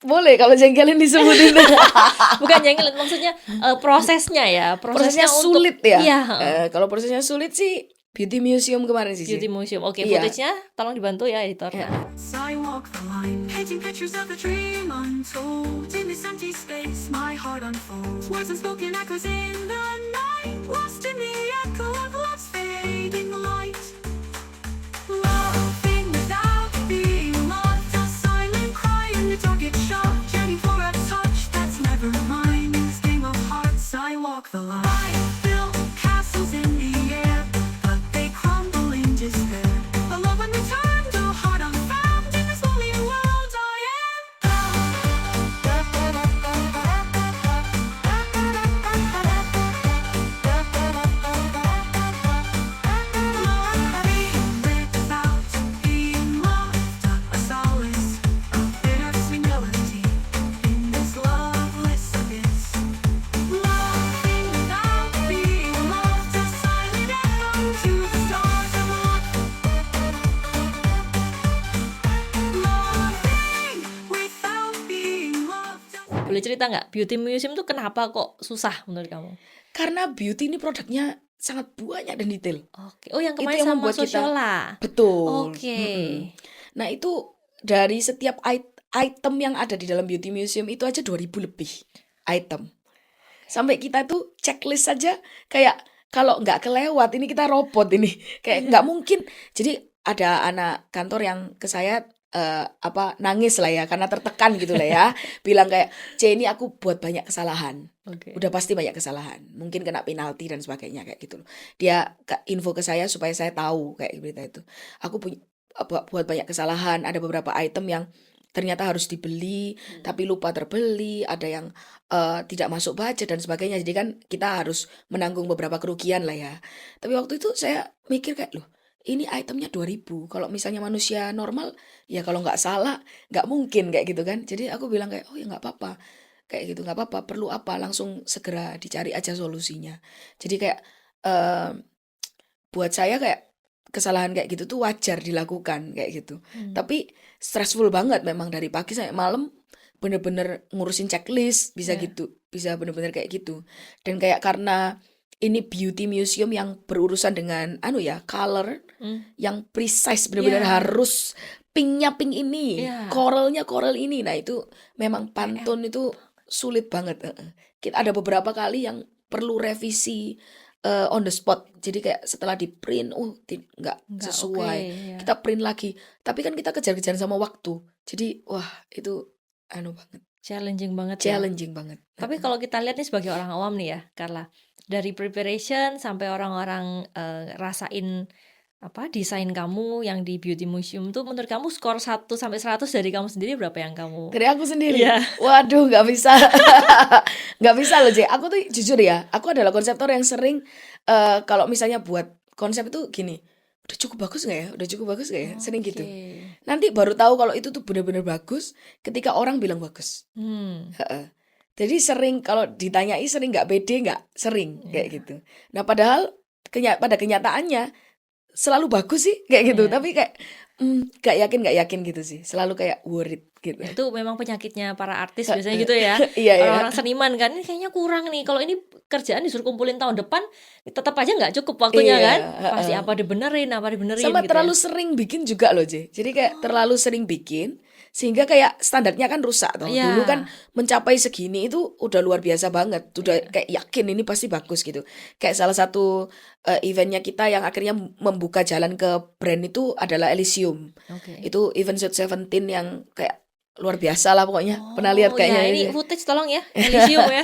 Boleh kalau jengkelin disebutin. Bukan jengkelin, maksudnya prosesnya ya. Prosesnya untuk- sulit ya. Iya. Kalau prosesnya sulit sih Beauty Museum kemarin sih. Beauty Museum. Oke, Iya. footage-nya tolong dibantu ya editor. Iya. I walk the line, painting pictures of the dream untold. In this empty space, my heart unfolds. Words unspoken echoes in the night, lost in the echo of love's fading light. Loving without being loved, a silent cry in the dark it shocked, yearning for a touch that's never mine. In this game of hearts, I walk the line. I built castles in the air, but they crumble in despair. A love unreturned, a heart unfound, in this lonely world I am. Boleh cerita nggak, beauty museum tuh kenapa kok susah menurut kamu? Karena beauty ini produknya sangat banyak dan detail. Oke. Oh, yang Itu kemarin yang sama membuat kita Sociola. betul. Oke. Nah, itu dari setiap item yang ada di dalam beauty museum itu aja 2000 lebih item. Sampai kita tuh checklist saja kayak kalau nggak kelewat ini kita robot ini. Kayak nggak mungkin. Jadi ada anak kantor yang ke saya nangis lah ya karena tertekan gitu lah ya. Bilang kayak, "C, ini aku buat banyak kesalahan." Oke. Udah pasti banyak kesalahan. Mungkin kena penalti dan sebagainya kayak gitu loh. Dia info ke saya supaya saya tahu kayak berita itu. Aku buat banyak kesalahan, ada beberapa item yang ternyata harus dibeli tapi lupa terbeli, ada yang tidak masuk budget dan sebagainya. Jadi kan kita harus menanggung beberapa kerugian lah ya. Tapi waktu itu saya mikir kayak, loh, ini itemnya 2000. Kalau misalnya manusia normal, ya kalau nggak salah, nggak mungkin kayak gitu kan. Jadi aku bilang kayak, oh ya nggak apa-apa. Kayak gitu, nggak apa-apa, perlu apa, langsung segera dicari aja solusinya. Jadi kayak, buat saya kayak kesalahan kayak gitu tuh wajar dilakukan kayak gitu. Tapi stressful banget memang dari pagi sampai malam bener-bener ngurusin checklist bisa Ya. gitu, bisa bener-bener kayak gitu. Dan kayak karena ini beauty museum yang berurusan dengan color yang precise bener-bener Ya. harus pinknya pink ini, Ya. coralnya coral ini. Nah, itu memang pantun itu sulit banget. Kita ada beberapa kali yang perlu revisi on the spot. Jadi kayak setelah di print, nggak Nggak sesuai. oke, ya. Kita print lagi. Tapi kan kita kejar-kejaran sama waktu. Jadi wah itu banget, Challenging banget ya. challenging banget. Tapi kalau kita lihat nih sebagai orang awam nih ya, Carla, dari preparation sampai orang-orang rasain desain kamu yang di beauty museum tuh, menurut kamu skor 1 sampai 100 dari kamu sendiri berapa yang kamu? Dari aku sendiri. Iya. Waduh, nggak bisa. Nggak bisa loh, J. Aku tuh jujur ya, aku adalah konseptor yang sering kalau misalnya buat konsep itu gini, udah cukup bagus nggak ya? Udah cukup bagus nggak ya? Sering gitu. Oke. Nanti baru tahu kalau itu tuh benar-benar bagus ketika orang bilang bagus. Heeh. Jadi sering kalau ditanyai sering nggak pede nggak? Sering kayak gitu. Nah, padahal pada kenyataannya selalu bagus sih kayak gitu. Iya. Tapi kayak nggak yakin gitu sih. Selalu kayak worried gitu. Itu memang penyakitnya para artis biasanya gitu ya. Iya, Orang-orang seniman kan, ini kayaknya kurang nih. Kalau ini kerjaan disuruh kumpulin tahun depan, tetap aja nggak cukup waktunya Iya, kan. Pasti apa dibenerin sama gitu terlalu ya. sering bikin juga loh, J. Jadi kayak terlalu sering bikin sehingga kayak standarnya kan rusak toh. Iya. Dulu kan mencapai segini itu udah luar biasa banget. Udah kayak yakin ini pasti bagus gitu. Kayak salah satu eventnya kita yang akhirnya membuka jalan ke brand itu adalah Elysium. Oke. Itu event Sweet 17 yang kayak luar biasa lah pokoknya. Pernah lihat kayaknya ya, ini ini. footage tolong ya, Elysium ya.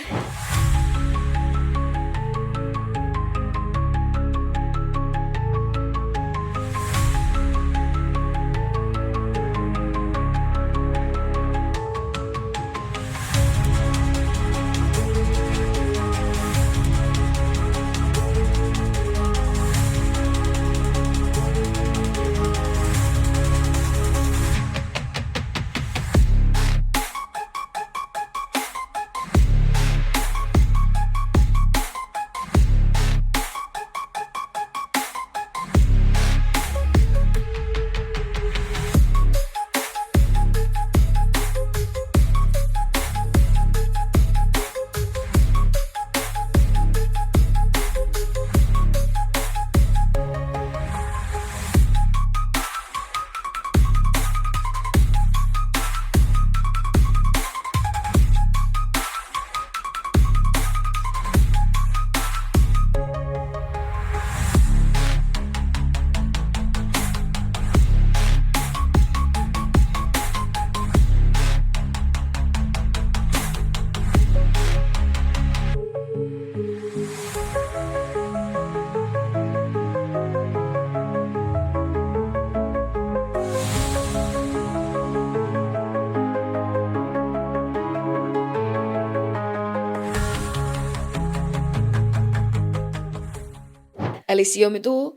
Elysium itu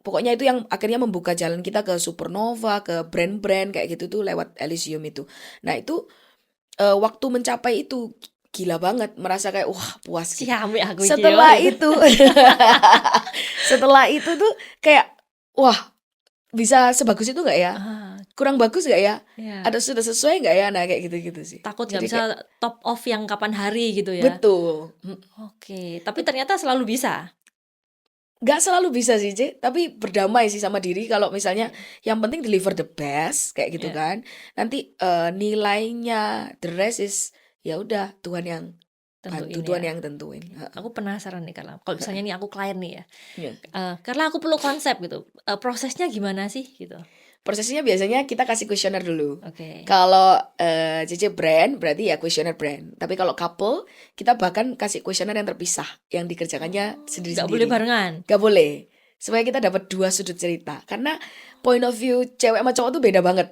pokoknya itu yang akhirnya membuka jalan kita ke Supernova, ke brand-brand kayak gitu tuh lewat Elysium itu. Nah, itu waktu mencapai itu gila banget, merasa kayak wah puas gitu. Siambe aku iki Setelah yo. itu setelah itu tuh kayak wah bisa sebagus itu nggak ya? kurang bagus nggak ya? Iya. Ada sudah sesuai nggak ya? Nah kayak gitu-gitu sih. Takut nggak Jadi bisa kayak top off yang kapan hari gitu ya. betul. Oke, tapi ternyata selalu bisa. Nggak selalu bisa sih, C, tapi berdamai sih sama diri kalau misalnya yang penting deliver the best kayak gitu Iya. kan. Nanti nilainya the rest is ya udah Tuhan yang bantu, Tentuin Tuhan ya. yang tentuin. Aku penasaran nih Carla. Kalau misalnya nih aku klien nih ya. Iya. Karena aku perlu konsep gitu. Prosesnya gimana sih gitu. Prosesnya biasanya kita kasih kuesioner dulu. Oke. Kalau CC brand berarti ya kuesioner brand. Tapi kalau couple kita bahkan kasih kuesioner yang terpisah, yang dikerjakannya Nggak boleh sendiri-sendiri. barengan. Gak boleh. Supaya kita dapat dua sudut cerita. Karena point of view cewek sama cowok tuh beda banget.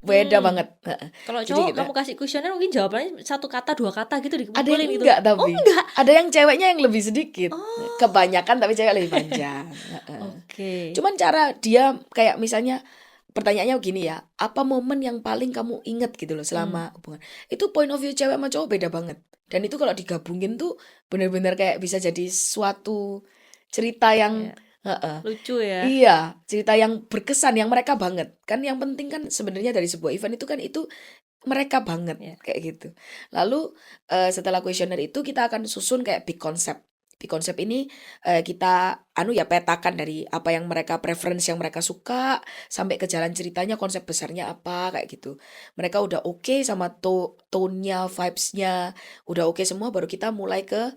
Beda banget. Kalau Jadi cowok kita- kamu kasih kuesioner mungkin jawabannya 1 kata 2 kata gitu ada dikumpulin yang gitu. enggak tapi. Oh enggak. Ada yang ceweknya yang lebih sedikit. Kebanyakan tapi cewek lebih panjang. Oke. Cuman cara dia kayak misalnya pertanyaannya gini ya, apa momen yang paling kamu inget gitu loh selama hubungan? Itu point of view cewek sama cowok beda banget. Dan itu kalau digabungin tuh bener-bener kayak bisa jadi suatu cerita yang Iya. Lucu ya. iya, cerita yang berkesan, yang mereka banget. Kan yang penting kan sebenarnya dari sebuah event itu kan itu mereka banget Iya. kayak gitu. Lalu setelah kuesioner itu kita akan susun kayak big concept. Big concept ini kita petakan dari apa yang mereka preference, yang mereka suka sampai ke jalan ceritanya, konsep besarnya apa kayak gitu. Mereka udah oke sama tone-nya, vibes-nya, udah oke semua, baru kita mulai ke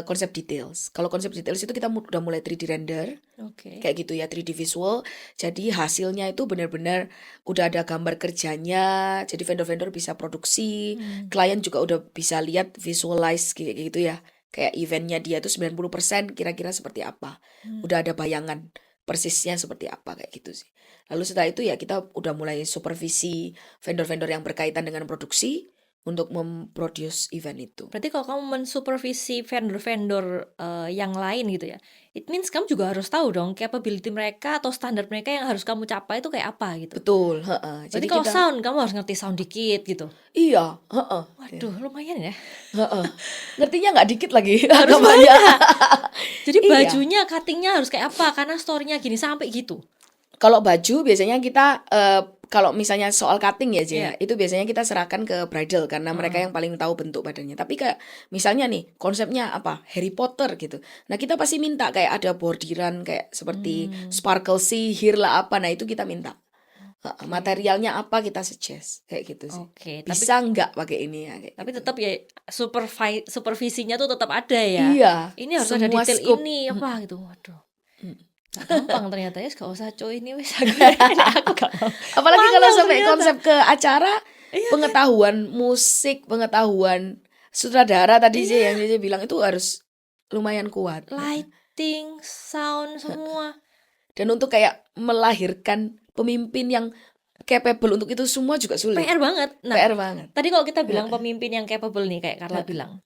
konsep details. Kalau konsep details itu kita udah mulai 3D render Oke. kayak gitu ya, 3D visual. Jadi hasilnya itu benar-benar udah ada gambar kerjanya. Jadi vendor-vendor bisa produksi, klien juga udah bisa lihat visualize kayak gitu ya. Kayak eventnya dia itu 90% kira-kira seperti apa. Udah ada bayangan persisnya seperti apa kayak gitu sih. Lalu setelah itu ya kita udah mulai supervisi vendor-vendor yang berkaitan dengan produksi untuk memproduce event itu. Berarti kalau kamu mensupervisi vendor-vendor yang lain gitu ya, it means kamu juga harus tahu dong capability mereka atau standar mereka yang harus kamu capai itu kayak apa gitu. Betul, heeh. Berarti kalau sound kamu harus ngerti sound dikit gitu. Iya, heeh. Waduh, lumayan ya. Heeh. Ngertinya nggak dikit lagi. Harus agak banyak. Jadi Iya. bajunya, cuttingnya harus kayak apa? Karena story-nya gini sampai gitu. Kalau baju biasanya kita kalau misalnya soal cutting ya, Iya. itu biasanya kita serahkan ke bridal karena mereka yang paling tahu bentuk badannya. Tapi kayak misalnya nih konsepnya apa? Harry Potter gitu. Nah, kita pasti minta kayak ada bordiran kayak seperti sparkle sihir lah apa. Nah, itu kita minta. Materialnya apa kita suggest kayak gitu sih. Oke, tapi Bisa nggak pakai ini ya? Kayak tapi gitu. tetap ya supervisinya tuh tetap ada ya. Iya. Ini harus ada semua detail scope. ini apa gitu. Waduh. Gak gampang ternyata ya, gak usah coy ini wes aku gak mau. Apalagi kalau Mangga sampai ternyata. konsep ke acara, Iya. pengetahuan musik, pengetahuan sutradara tadi sih yang dia bilang itu harus lumayan kuat. Lighting, sound semua. Dan untuk kayak melahirkan pemimpin yang capable untuk itu semua juga sulit. PR banget. Nah, PR banget. tadi kalau kita bilang pemimpin yang capable nih kayak Carla bilang,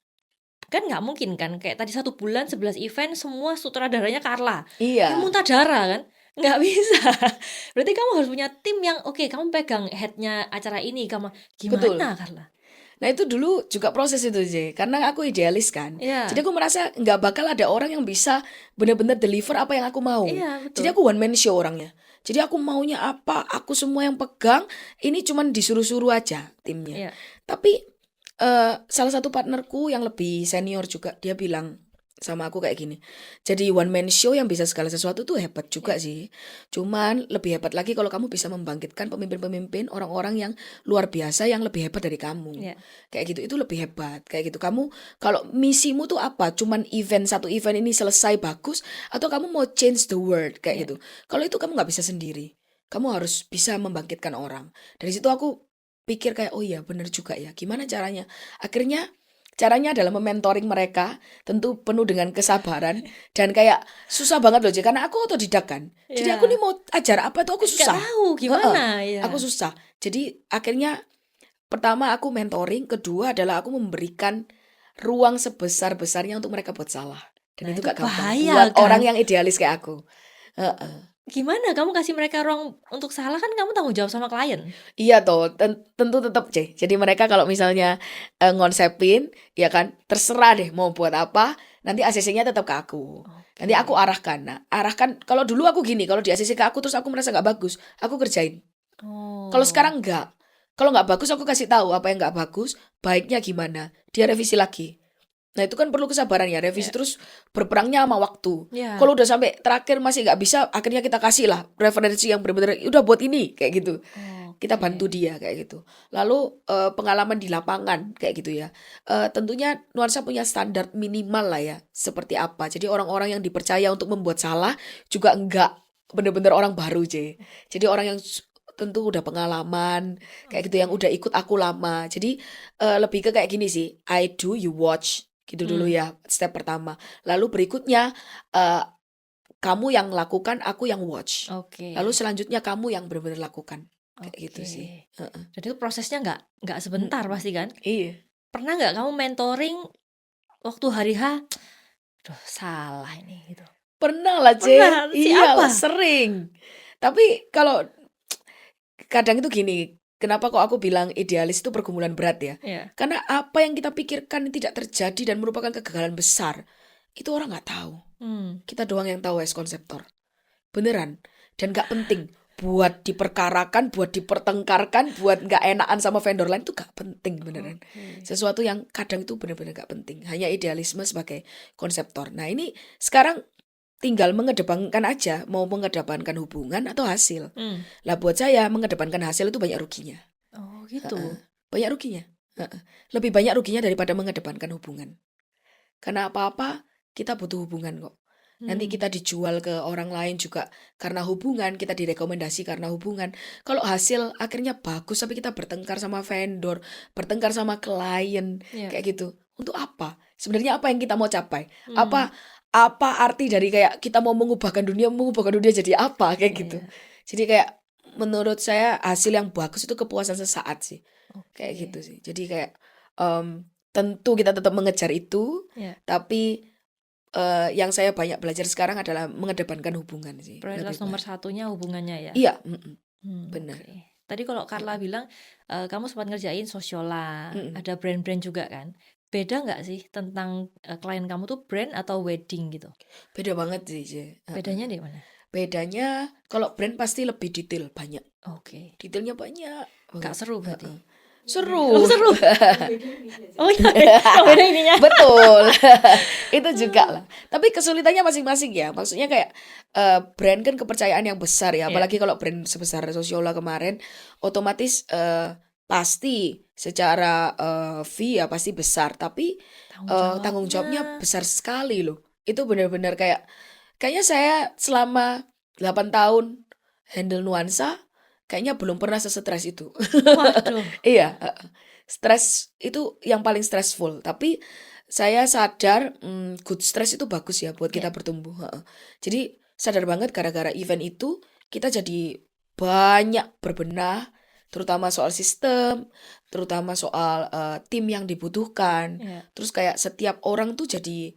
kan nggak mungkin kan kayak tadi 1 bulan 11 event semua sutradaranya Carla. Iya. Kan muntah darah kan, nggak bisa. Berarti kamu harus punya tim yang oke, kamu pegang headnya acara ini, kamu gimana Betul. Carla? Nah itu dulu juga proses itu sih, karena aku idealis kan. Iya. Jadi aku merasa nggak bakal ada orang yang bisa benar-benar deliver apa yang aku mau. Iya, betul. Jadi aku one man show orangnya. Jadi aku maunya apa, aku semua yang pegang. Ini cuman disuruh-suruh aja timnya. Iya. Tapi salah satu partnerku yang lebih senior juga dia bilang sama aku kayak gini. Jadi one man show yang bisa segala sesuatu tuh hebat juga sih. Cuman lebih hebat lagi kalau kamu bisa membangkitkan pemimpin-pemimpin, orang-orang yang luar biasa yang lebih hebat dari kamu. Iya. Kayak gitu itu lebih hebat. Kayak gitu kamu kalau misimu tuh apa? Cuman satu event ini selesai bagus atau kamu mau change the world kayak gitu. Kalau itu kamu nggak bisa sendiri. Kamu harus bisa membangkitkan orang. Dari situ aku pikir kayak oh iya bener juga ya. Gimana caranya? Akhirnya caranya adalah mementoring mereka, tentu penuh dengan kesabaran dan kayak susah banget loh, karena aku otodidak kan. Jadi Iya. aku nih mau ajar apa tuh aku Nggak susah. tahu gimana ya. Aku susah. Jadi akhirnya pertama aku mentoring, kedua adalah aku memberikan ruang sebesar-besarnya untuk mereka buat salah. Dan Nah, itu itu gak gampang bahaya, buat kan? orang yang idealis kayak aku. Gimana kamu kasih mereka ruang untuk salah, kan kamu tanggung jawab sama klien. Iya toh, tentu tetap C. Jadi mereka kalau misalnya ngonsepin, ya kan terserah deh mau buat apa, nanti ACC-nya tetap ke aku. Nanti aku arahkan. Nah, arahkan. Kalau dulu aku gini, kalau di ACC ke aku terus aku merasa nggak bagus, aku kerjain. Kalau Oh. sekarang enggak. Kalau nggak bagus aku kasih tahu apa yang nggak bagus, baiknya gimana. Dia revisi lagi. Nah itu kan perlu kesabaran ya, revisi Ya. terus berperangnya sama waktu. Ya. Kalau udah sampai terakhir masih nggak bisa, akhirnya kita kasih lah referensi yang benar-benar udah buat ini kayak gitu. Kita bantu Oke. dia kayak gitu. Lalu pengalaman di lapangan kayak gitu ya. Tentunya Nuansa punya standar minimal lah ya, seperti apa. Jadi orang-orang yang dipercaya untuk membuat salah juga enggak bener-bener orang baru Jadi orang yang tentu udah pengalaman kayak gitu yang udah ikut aku lama. Jadi lebih ke kayak gini sih. I do, you watch gitu dulu Hmm. ya. Step pertama. Lalu berikutnya eh, kamu yang lakukan, aku yang watch. Oke. Lalu selanjutnya kamu yang benar-benar lakukan. Kayak gitu Oke. sih. Heeh. Dan itu prosesnya nggak sebentar Mm-mm. pasti kan? Iya. Pernah nggak kamu mentoring waktu hari H? Duh, salah ini gitu. Pernah lah, Pernah, Iya, siapa? sering. Tapi kalau kadang itu gini, kenapa kok aku bilang idealis itu pergumulan berat ya? Ya. Karena apa yang kita pikirkan tidak terjadi dan merupakan kegagalan besar, itu orang nggak tahu. Hmm. Kita doang yang tahu as konseptor. Beneran. Dan nggak penting. Buat diperkarakan, buat dipertengkarkan, buat nggak enakan sama vendor lain itu nggak penting beneran. Oke. Sesuatu yang kadang itu benar-benar nggak penting. Hanya idealisme sebagai konseptor. Nah ini sekarang tinggal mengedepankan aja, mau mengedepankan hubungan atau hasil. Hmm. Lah buat saya mengedepankan hasil itu banyak ruginya. Oh gitu. Heeh. Banyak ruginya. Heeh. Lebih banyak ruginya daripada mengedepankan hubungan. Karena apa-apa kita butuh hubungan kok. Nanti Hmm. kita dijual ke orang lain juga karena hubungan, kita direkomendasi karena hubungan. Kalau hasil akhirnya bagus tapi kita bertengkar sama vendor, bertengkar sama klien, Ya. kayak gitu. Untuk apa? Sebenarnya apa yang kita mau capai? Hmm. Apa arti dari kayak kita mau mengubahkan dunia jadi apa kayak gitu. Iya. Jadi kayak menurut saya hasil yang bagus itu kepuasan sesaat sih. Kayak Oke. gitu sih. Jadi kayak tentu kita tetap mengejar itu, Ya. tapi yang saya banyak belajar sekarang adalah mengedepankan hubungan sih. Prioritas Lebih nomor baik. satunya hubungannya ya. Iya, benar. Oke. Tadi kalau Carla bilang kamu sempat ngerjain Sociola, Mm-mm. ada brand-brand juga kan. Beda nggak sih tentang klien kamu tuh brand atau wedding gitu? Beda banget sih, Je. Bedanya di mana? Bedanya kalau brand pasti lebih detail, banyak. Oke. Detailnya banyak. Nggak banget. seru berarti. Seru. Oh, seru. Oh iya, beda ininya. Betul. Itu juga lah. Tapi kesulitannya masing-masing ya. Maksudnya kayak brand kan kepercayaan yang besar ya. Iya. Apalagi kalau brand sebesar Sociola kemarin, otomatis pasti secara fee ya pasti besar. Tapi tanggung jawabnya besar sekali loh. Itu benar-benar kayaknya saya selama 8 tahun handle Nuansa, kayaknya belum pernah sesetres itu. Waduh. Iya, stres itu yang paling stressful. Tapi saya sadar good stress itu bagus ya buat kita bertumbuh. Jadi sadar banget gara-gara event itu kita jadi banyak berbenah, terutama soal sistem, terutama soal tim yang dibutuhkan. Iya. Terus kayak setiap orang tuh jadi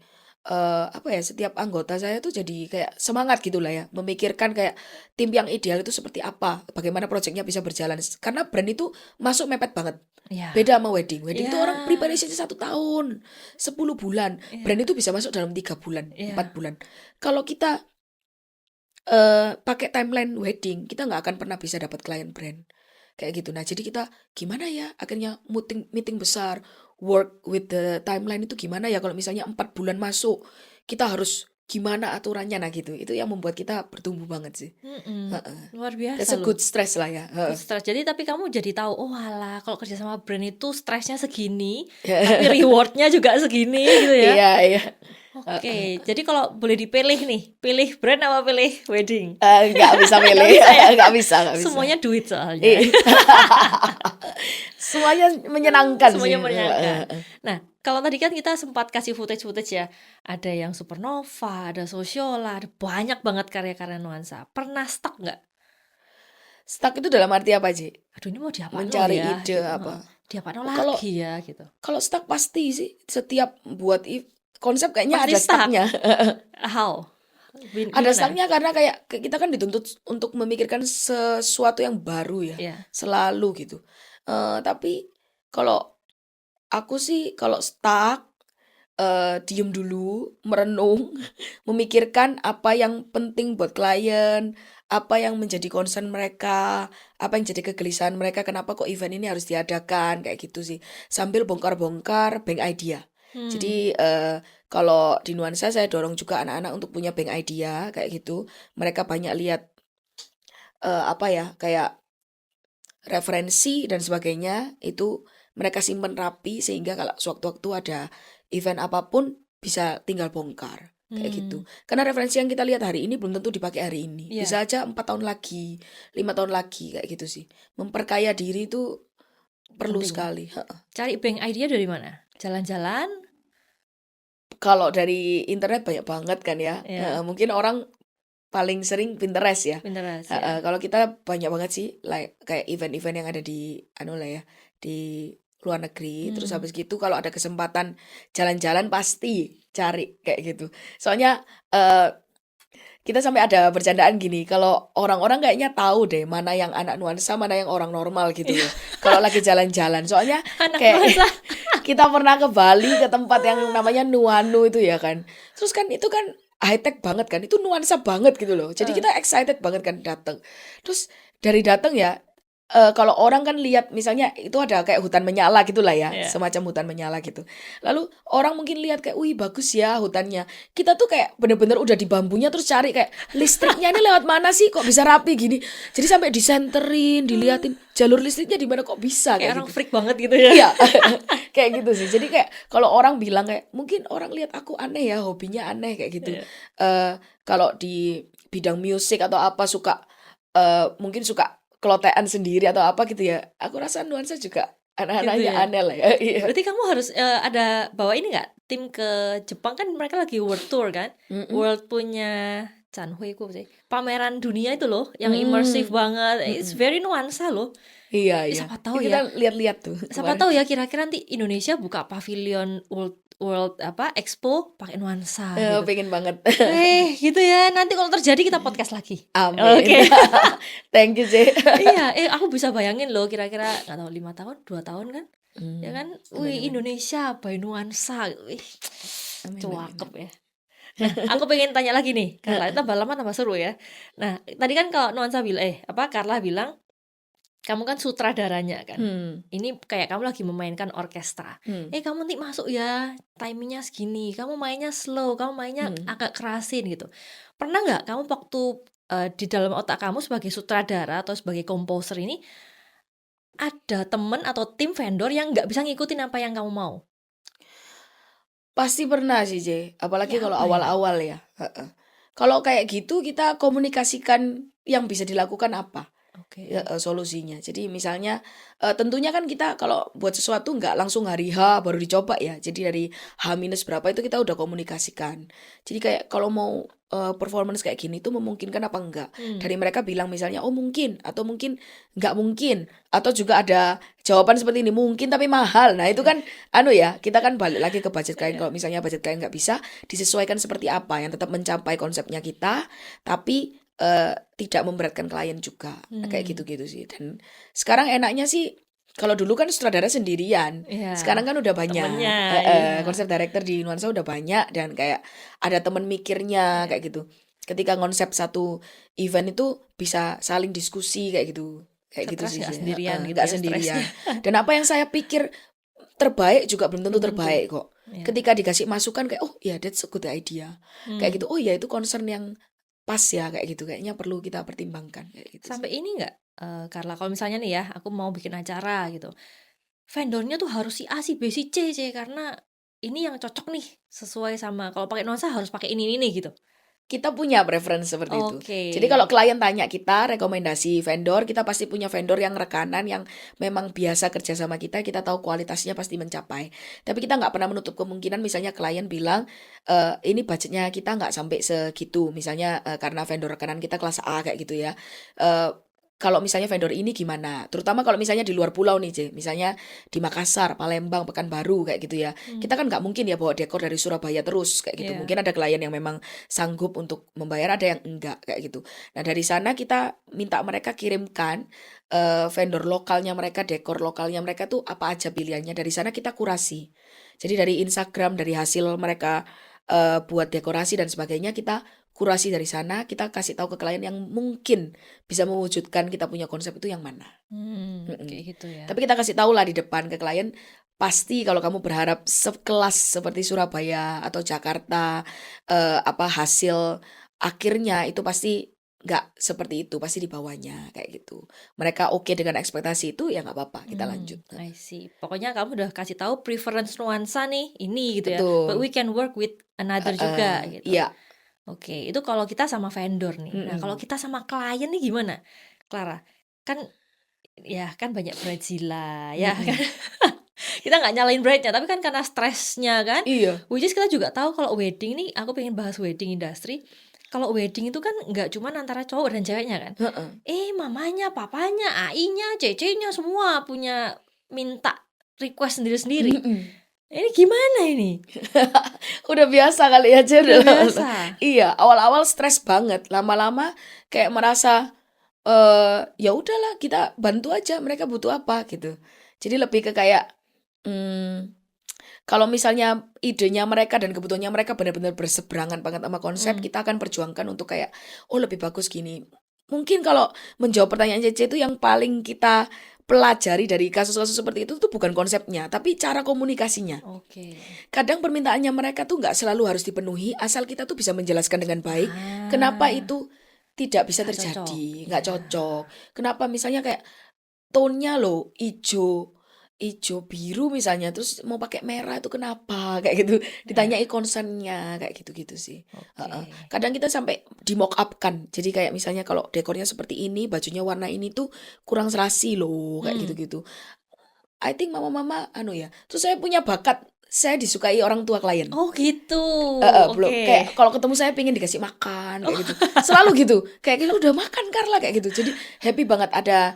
setiap anggota saya tuh jadi kayak semangat gitu lah ya, memikirkan kayak tim yang ideal itu seperti apa, bagaimana proyeknya bisa berjalan. Karena brand itu masuk mepet banget. Iya. Beda sama wedding. Wedding itu Iya. orang preparation 1 tahun, 10 bulan. Iya. Brand itu bisa masuk dalam 3 bulan, Iya. 4 bulan. Kalau kita pakai timeline wedding, kita nggak akan pernah bisa dapat klien brand. Kayak gitu. Nah, jadi kita gimana ya akhirnya meeting besar, work with the timeline itu gimana ya kalau misalnya 4 bulan masuk, kita harus gimana aturannya, nah gitu. Itu yang membuat kita bertumbuh banget sih. Luar That's biasa a loh. good stress lah ya. Good stress. Jadi tapi kamu jadi tahu, oh alah kalau kerja sama brand itu stresnya segini, tapi rewardnya juga segini gitu ya. Iya, iya. Oke, jadi kalau boleh dipilih nih, pilih brand apa pilih wedding? Nggak bisa milih. Nggak bisa. Semuanya duit soalnya. Iya. Semuanya menyenangkan Semuanya sih. menyenangkan. Nah, kalau tadi kan kita sempat kasih footage ya. Ada yang Supernova, ada Sociola, ada banyak banget karya-karya Nuansa. Pernah stuck nggak? Stuck itu dalam arti apa, Ji? Aduh, ini mau diapain Mencari ya? ide apa? Diapain Kalau- lagi ya gitu. Kalau stuck pasti sih setiap buat konsep kayaknya Pasti ada stuck. stucknya. How? Ada stucknya karena kayak kita kan dituntut untuk memikirkan sesuatu yang baru ya. Iya. Selalu gitu. Tapi kalau aku sih kalau stuck diem dulu, merenung, memikirkan apa yang penting buat klien, apa yang menjadi concern mereka, apa yang jadi kegelisahan mereka, kenapa kok event ini harus diadakan, kayak gitu sih. Sambil bongkar-bongkar bank idea. Hmm. Jadi kalau di Nuansa saya dorong juga anak-anak untuk punya bank idea kayak gitu. Mereka banyak lihat kayak referensi dan sebagainya, itu mereka simpen rapi sehingga kalau sewaktu-waktu ada event apapun bisa tinggal bongkar kayak gitu. Karena referensi yang kita lihat hari ini belum tentu dipakai hari ini. Iya. Bisa aja 4 tahun lagi, 5 tahun lagi kayak gitu sih. Memperkaya diri itu perlu Penting. sekali. Heeh. Cari bank idea dari mana? Jalan-jalan? Kalau dari internet banyak banget kan ya. Iya. Mungkin orang paling sering Pinterest ya. Pinterest ya. Kalau kita banyak banget sih kayak event-event yang ada di di luar negeri. Terus habis gitu kalau ada kesempatan jalan-jalan pasti cari kayak gitu. Soalnya kita sampai ada bercandaan gini, kalau orang-orang kayaknya tahu deh mana yang anak nuansa, mana yang orang normal gitu loh. Kalau lagi jalan-jalan. Soalnya Anak kayak nuansa. kita pernah ke Bali ke tempat yang namanya Nuanu itu ya kan. Terus kan itu kan high tech banget kan. Itu nuansa banget gitu loh. Jadi kita excited banget kan datang. Terus dari datang ya kalau orang kan lihat misalnya itu ada kayak hutan menyala gitulah ya, Iya. semacam hutan menyala gitu. Lalu orang mungkin lihat kayak, wih bagus ya hutannya. Kita tuh kayak bener-bener udah di bambunya terus cari kayak listriknya ini lewat mana sih kok bisa rapi gini. Jadi sampai disenterin, diliatin jalur listriknya di mana kok bisa Kayak kayak orang gitu. freak banget gitu ya. Iya, kayak gitu sih. Jadi kayak kalau orang bilang kayak mungkin orang lihat aku aneh ya, hobinya aneh kayak gitu. Iya. Kalau di bidang musik atau apa suka mungkin suka kelotean sendiri atau apa gitu ya. Aku rasa nuansa juga Gitu anak-anaknya ya. aneh lah ya. Iya. Berarti kamu harus ada bawa ini nggak? Tim ke Jepang kan mereka lagi world tour kan? Mm-mm. World punya Chanhui apa sih? Pameran dunia itu loh, yang Hmm. immersive banget. It's very nuansa loh. Iya, iya. Siapa tahu Kita ya. lihat-lihat tuh Siapa kemarin. tahu ya kira-kira nanti Indonesia buka pavilion World Expo pakai nuansa gitu. Pengen banget. Gitu ya. Nanti kalau terjadi kita podcast lagi. Amin. Oke. Thank you, J. Iya, aku bisa bayangin loh kira-kira nggak tahu 5 tahun, 2 tahun kan? Ya kan? Amin, Wih, amin. Indonesia by nuansa. Wih, Amin, cakep ya. Nah, aku pengen tanya lagi nih, Carla, tambah lama tambah seru ya. Nah, tadi kan kalau nuansa bilang, Carla bilang, kamu kan sutradaranya kan. Ini kayak kamu lagi memainkan orkestra. Kamu nanti masuk ya, timingnya segini. Kamu mainnya slow, kamu mainnya agak kerasin gitu. Pernah nggak kamu waktu di dalam otak kamu sebagai sutradara atau sebagai komposer ini ada temen atau tim vendor yang nggak bisa ngikutin apa yang kamu mau? Pasti pernah sih, J. Apalagi Ya, kalau apa ya? awal-awal ya. Kalau kayak gitu kita komunikasikan yang bisa dilakukan apa Oke. solusinya. Jadi misalnya tentunya kan kita kalau buat sesuatu nggak langsung hari H baru dicoba ya. Jadi dari H minus berapa itu kita udah komunikasikan. Jadi kayak kalau mau performance kayak gini tuh memungkinkan apa enggak. Dari mereka bilang misalnya oh mungkin atau mungkin nggak mungkin. Atau juga ada jawaban seperti ini mungkin tapi mahal. Nah itu kan kita kan balik lagi ke budget klien. Kalau misalnya budget klien nggak bisa disesuaikan seperti apa yang tetap mencapai konsepnya kita tapi tidak memberatkan klien juga kayak gitu-gitu sih. Dan sekarang enaknya sih kalau dulu kan sutradara sendirian, Iya, sekarang kan udah banyak temennya, iya. konsep director di Nuansa udah banyak dan kayak ada temen mikirnya kayak gitu. Ketika konsep satu event itu bisa saling diskusi kayak gitu Stres sih. nggak sendirian gitu Nggak ya, sendirian. stresnya. Dan apa yang saya pikir terbaik juga belum tentu Belum tentu. terbaik kok. Iya. Ketika dikasih masukan kayak oh ya that's a good idea kayak gitu. Oh ya itu concern yang pas ya kayak gitu, kayaknya perlu kita pertimbangkan kayak gitu. Sampai ini nggak, Carla, kalau misalnya nih ya, aku mau bikin acara gitu, vendornya tuh harus si A, si B, si C, karena ini yang cocok nih sesuai sama kalau pakai nuansa harus pakai ini gitu. Kita punya preference seperti itu. Oke. Jadi kalau klien tanya kita rekomendasi vendor, kita pasti punya vendor yang rekanan yang memang biasa kerja sama kita tahu kualitasnya pasti mencapai. Tapi kita nggak pernah menutup kemungkinan misalnya klien bilang ini budgetnya kita nggak sampai segitu, misalnya karena vendor rekanan kita kelas A kayak gitu ya. kalau misalnya vendor ini gimana, terutama kalau misalnya di luar pulau nih, J, misalnya di Makassar, Palembang, Pekanbaru kayak gitu ya. Kita kan nggak mungkin ya bawa dekor dari Surabaya terus kayak gitu. Iya. Mungkin ada klien yang memang sanggup untuk membayar, ada yang enggak kayak gitu. Nah, dari sana kita minta mereka kirimkan vendor lokalnya mereka, dekor lokalnya mereka tuh apa aja pilihannya. Dari sana kita kurasi. Jadi dari Instagram, dari hasil mereka buat dekorasi dan sebagainya, kita kurasi dari sana, kita kasih tahu ke klien yang mungkin bisa mewujudkan kita punya konsep itu yang mana. Kayak Mm-mm. gitu ya. Tapi kita kasih tahu lah di depan ke klien, pasti kalau kamu berharap sekelas seperti Surabaya atau Jakarta, apa hasil akhirnya itu pasti nggak seperti itu, pasti di bawahnya kayak gitu. Mereka oke dengan ekspektasi itu, ya nggak apa-apa, kita lanjut. I see. Pokoknya kamu udah kasih tahu preference nuansa nih ini gitu ya. But Betul. we can work with another juga gitu. Iya. Oke, itu kalau kita sama vendor nih. Nah, kalau Mm-mm. kita sama klien nih gimana, Clara? Kan ya kan banyak bridezilla ya Mm-mm. kan. Kita nggak nyalain bride-nya, tapi kan karena stresnya kan. Iya. Which is kita juga tahu kalau wedding nih, aku pengen bahas wedding industry. Kalau wedding itu kan nggak cuma antara cowok dan ceweknya kan. Heeh. Mamanya, papanya, AI-nya, cece-nya semua punya minta request sendiri-sendiri. Mm-mm. Ini gimana ini? Udah biasa kali ya, Jen. Udah biasa. Iya, awal-awal stres banget. Lama-lama kayak merasa ya udahlah, kita bantu aja, mereka butuh apa gitu. Jadi lebih ke kayak kalau misalnya idenya mereka dan kebutuhannya mereka benar-benar berseberangan banget sama konsep, kita akan perjuangkan untuk kayak, oh lebih bagus gini. Mungkin kalau menjawab pertanyaan Cece itu yang paling kita pelajari dari kasus-kasus seperti itu tuh bukan konsepnya, tapi cara komunikasinya. Oke. Kadang permintaannya mereka tuh nggak selalu harus dipenuhi, asal kita tuh bisa menjelaskan dengan baik kenapa itu tidak bisa Nggak terjadi, cocok. nggak Iya. cocok. Kenapa misalnya kayak tone-nya loh ijo biru misalnya, terus mau pakai merah itu kenapa kayak gitu, ditanyai concernnya kayak gitu-gitu sih. Oke. Kadang kita sampai di mock up kan, jadi kayak misalnya kalau dekornya seperti ini, bajunya warna ini tuh kurang serasi loh kayak gitu-gitu. I think mama-mama ya, terus saya punya bakat, saya disukai orang tua klien. Oh gitu. Belum kayak kalau ketemu saya pengen dikasih makan kayak gitu, selalu gitu, kayak gitu, udah makan Carla kayak gitu. Jadi happy banget. Ada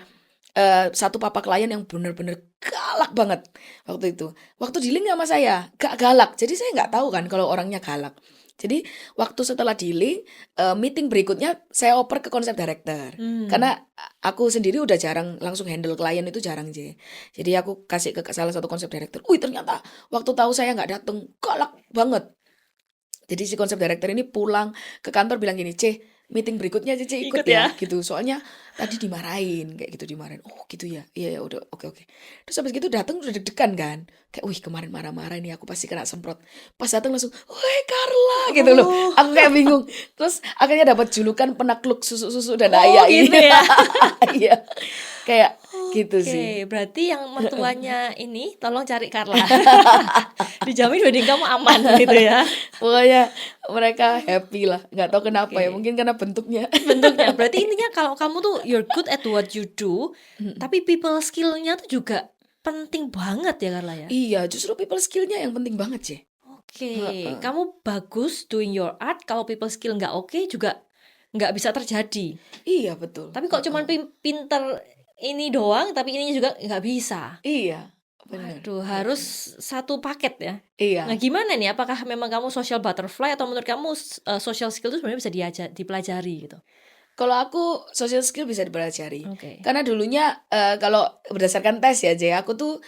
satu papa klien yang bener-bener galak banget waktu itu. Waktu dealing sama saya gak galak, jadi saya nggak tahu kan kalau orangnya galak. Jadi waktu setelah dealing, meeting berikutnya saya oper ke konsep director. Karena aku sendiri udah jarang langsung handle klien, itu jarang J. Jadi aku kasih ke salah satu konsep director. Ternyata waktu tahu saya nggak dateng, galak banget. Jadi si konsep director ini pulang ke kantor bilang gini, meeting berikutnya Cici ikut Ikut ya. gitu. Soalnya tadi dimarahin kayak gitu, dimarahin. Oh gitu ya. Iya ya udah, oke. Terus habis gitu datang udah deg-degan kan. Kayak wih, kemarin marah-marah ini aku pasti kena semprot. Pas datang langsung, "Woi Carla," gitu loh. Aku kayak bingung. Terus akhirnya dapat julukan penakluk susu-susu dan ayah gitu ini. ya. Iya. Kayak gitu Oke, sih. berarti yang mertuanya ini tolong cari Carla. Dijamin wedding kamu aman gitu ya. Pokoknya mereka happy lah. Nggak tahu kenapa ya. Oke. Mungkin karena bentuknya. Bentuknya. Berarti intinya kalau kamu tuh you're good at what you do, tapi people skill-nya tuh juga penting banget ya Carla ya. Iya, justru people skill-nya yang penting banget sih. Oke, kamu bagus doing your art, kalau people skill nggak oke juga nggak bisa terjadi. Iya, betul. Tapi kok cuman pinter ini doang, tapi ininya juga nggak bisa. Iya, benar. Waduh, harus satu paket ya. Iya. Nah, gimana nih? Apakah memang kamu social butterfly atau menurut kamu social skill itu sebenarnya bisa dipelajari gitu? Kalau aku social skill bisa dipelajari. Oke. Karena dulunya kalau berdasarkan tes ya, Jay, aku tuh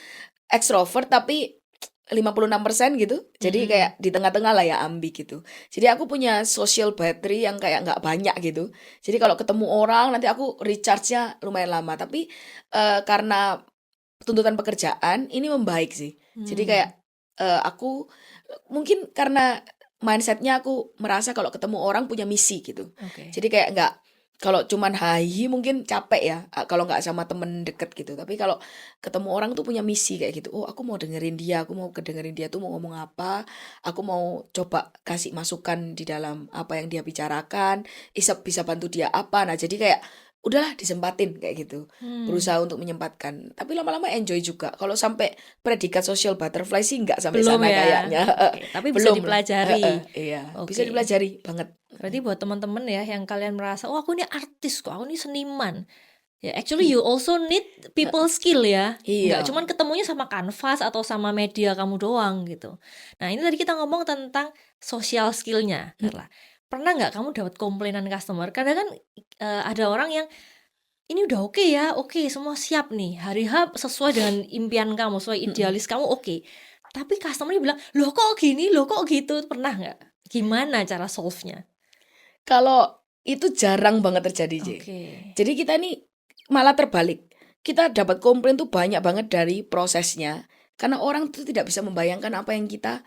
ekstrovert tapi 56% gitu. Jadi kayak di tengah-tengah lah ya, ambi gitu. Jadi aku punya social battery yang kayak nggak banyak gitu. Jadi kalau ketemu orang nanti aku recharge-nya lumayan lama. Tapi karena tuntutan pekerjaan ini membaik sih. Jadi kayak aku mungkin karena mindsetnya aku merasa kalau ketemu orang punya misi gitu. Oke. Jadi kayak nggak, kalau cuman hahi mungkin capek ya kalau nggak sama temen deket gitu. Tapi kalau ketemu orang tuh punya misi kayak gitu. Oh, aku mau dengerin dia, aku mau kedengerin dia tuh mau ngomong apa, aku mau coba kasih masukan di dalam apa yang dia bicarakan, bisa bantu dia apa. Nah jadi kayak udahlah disempatin kayak gitu, berusaha untuk menyempatkan. Tapi lama-lama enjoy juga. Kalau sampai predikat social butterfly sih nggak sampai Belum sana ya. kayaknya. Oke, tapi bisa Belum lah. dipelajari. Iya, Oke. bisa dipelajari banget. Berarti buat teman-teman ya yang kalian merasa, oh aku ini artis kok, aku ini seniman. Ya, actually you also need people skill ya. Iya. Nggak cuman ketemunya sama kanvas atau sama media kamu doang gitu. Nah, ini tadi kita ngomong tentang social skillnya, Carla. Pernah nggak kamu dapat komplainan customer? Kadang kan ada orang yang ini udah oke ya, oke semua siap nih. Hari H sesuai dengan impian kamu, sesuai idealis kamu oke. Tapi customer bilang, loh kok gini, loh kok gitu. Pernah nggak? Gimana cara solve-nya? Kalau itu jarang banget terjadi, Ci. Oke. Jadi kita nih malah terbalik. Kita dapat komplain tuh banyak banget dari prosesnya. Karena orang tuh tidak bisa membayangkan apa yang kita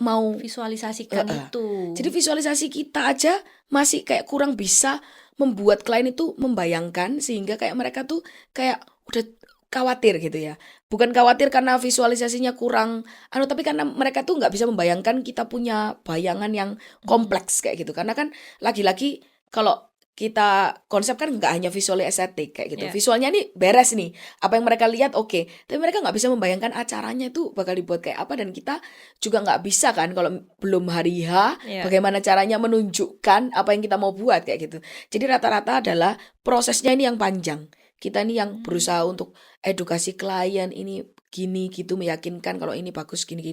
mau. Visualisasikan itu. Jadi visualisasi kita aja masih kayak kurang bisa membuat klien itu membayangkan, sehingga kayak mereka tuh kayak udah khawatir gitu ya. Bukan khawatir karena visualisasinya kurang tapi karena mereka tuh nggak bisa membayangkan kita punya bayangan yang kompleks kayak gitu. Karena kan lagi-lagi kalau kita konsep kan nggak hanya visually estetik kayak gitu. Yeah. Visualnya nih beres nih, apa yang mereka lihat oke. Tapi mereka nggak bisa membayangkan acaranya itu bakal dibuat kayak apa, dan kita juga nggak bisa kan kalau belum hari H Yeah. bagaimana caranya menunjukkan apa yang kita mau buat kayak gitu. Jadi rata-rata adalah prosesnya ini yang panjang. Kita nih yang berusaha untuk edukasi klien ini gini gitu, meyakinkan kalau ini bagus gini.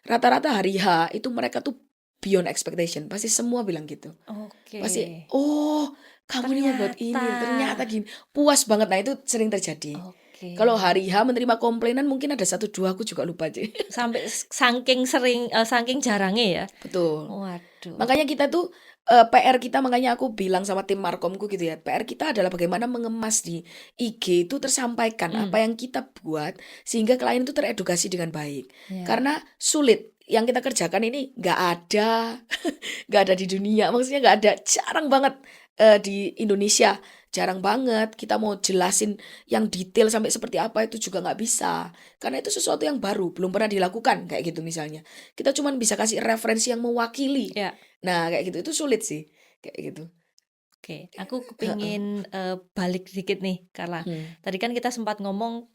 Rata-rata hari H itu mereka tuh beyond expectation. Pasti semua bilang gitu. Oke. Pasti, oh kamu nih membuat ini, Ternyata. ternyata gini. Puas banget, nah itu sering terjadi. Oke. Kalau hari H menerima komplainan mungkin ada 1-2, aku juga lupa aja. Sampai saking sering, saking jarangnya ya. Betul. Waduh. Makanya kita tuh PR kita, makanya aku bilang sama tim markomku gitu ya, PR kita adalah bagaimana mengemas di IG itu tersampaikan apa yang kita buat sehingga klien itu teredukasi dengan baik. Ya. Karena sulit, yang kita kerjakan ini nggak ada nggak ada di dunia, maksudnya nggak ada, jarang banget di Indonesia, jarang banget. Kita mau jelasin yang detail sampai seperti apa itu juga nggak bisa, karena itu sesuatu yang baru, belum pernah dilakukan kayak gitu. Misalnya kita cuman bisa kasih referensi yang mewakili. Ya. Nah kayak gitu itu sulit sih kayak gitu. Oke, aku kepingin balik dikit nih, Carla. Tadi kan kita sempat ngomong,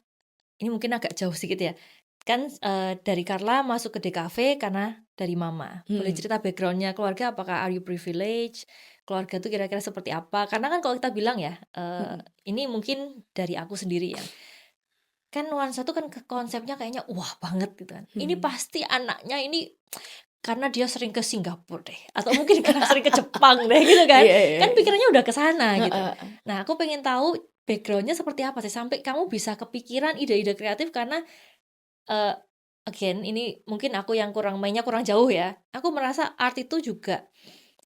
ini mungkin agak jauh sedikit ya. Kan dari Carla masuk ke DKV karena dari mama. Boleh cerita backgroundnya keluarga, apakah are you privileged? Keluarga tuh kira-kira seperti apa? Karena kan kalau kita bilang ya, ini mungkin dari aku sendiri ya. Kan nuansa tuh kan konsepnya kayaknya wah banget gitu kan. Ini pasti anaknya ini karena dia sering ke Singapura deh, atau mungkin karena sering ke Jepang deh gitu kan. Kan pikirannya udah ke sana gitu. Nah, aku pengen tahu backgroundnya seperti apa sih sampai kamu bisa kepikiran ide-ide kreatif. Karena again ini mungkin aku yang mainnya kurang jauh ya. Aku merasa art itu juga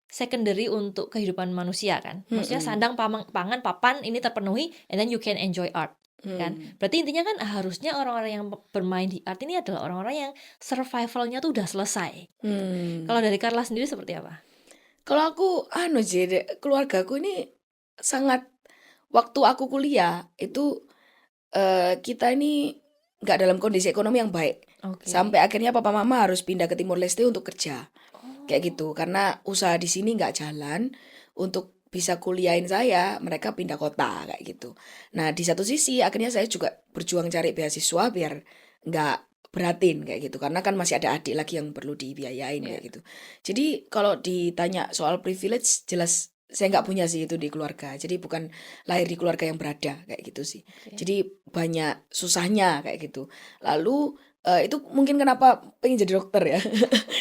secondary untuk kehidupan manusia kan. Maksudnya sandang, pangan, papan ini terpenuhi, and then you can enjoy art. Kan, berarti intinya kan harusnya orang-orang yang bermain di art ini adalah orang-orang yang survivalnya tuh udah selesai. Kalau dari Carla sendiri seperti apa? Kalau aku keluargaku ini sangat, waktu aku kuliah itu kita ini nggak dalam kondisi ekonomi yang baik. Sampai akhirnya papa mama harus pindah ke Timor Leste untuk kerja. Kayak gitu, karena usaha di sini nggak jalan. Untuk bisa kuliahin saya, mereka pindah kota kayak gitu. Nah di satu sisi akhirnya saya juga berjuang cari beasiswa biar nggak beratin kayak gitu, karena kan masih ada adik lagi yang perlu dibiayain kayak gitu. Jadi kalau ditanya soal privilege, jelas saya nggak punya sih itu di keluarga. Jadi bukan lahir di keluarga yang berada kayak gitu sih. Jadi banyak susahnya kayak gitu. Lalu itu mungkin kenapa pengen jadi dokter ya.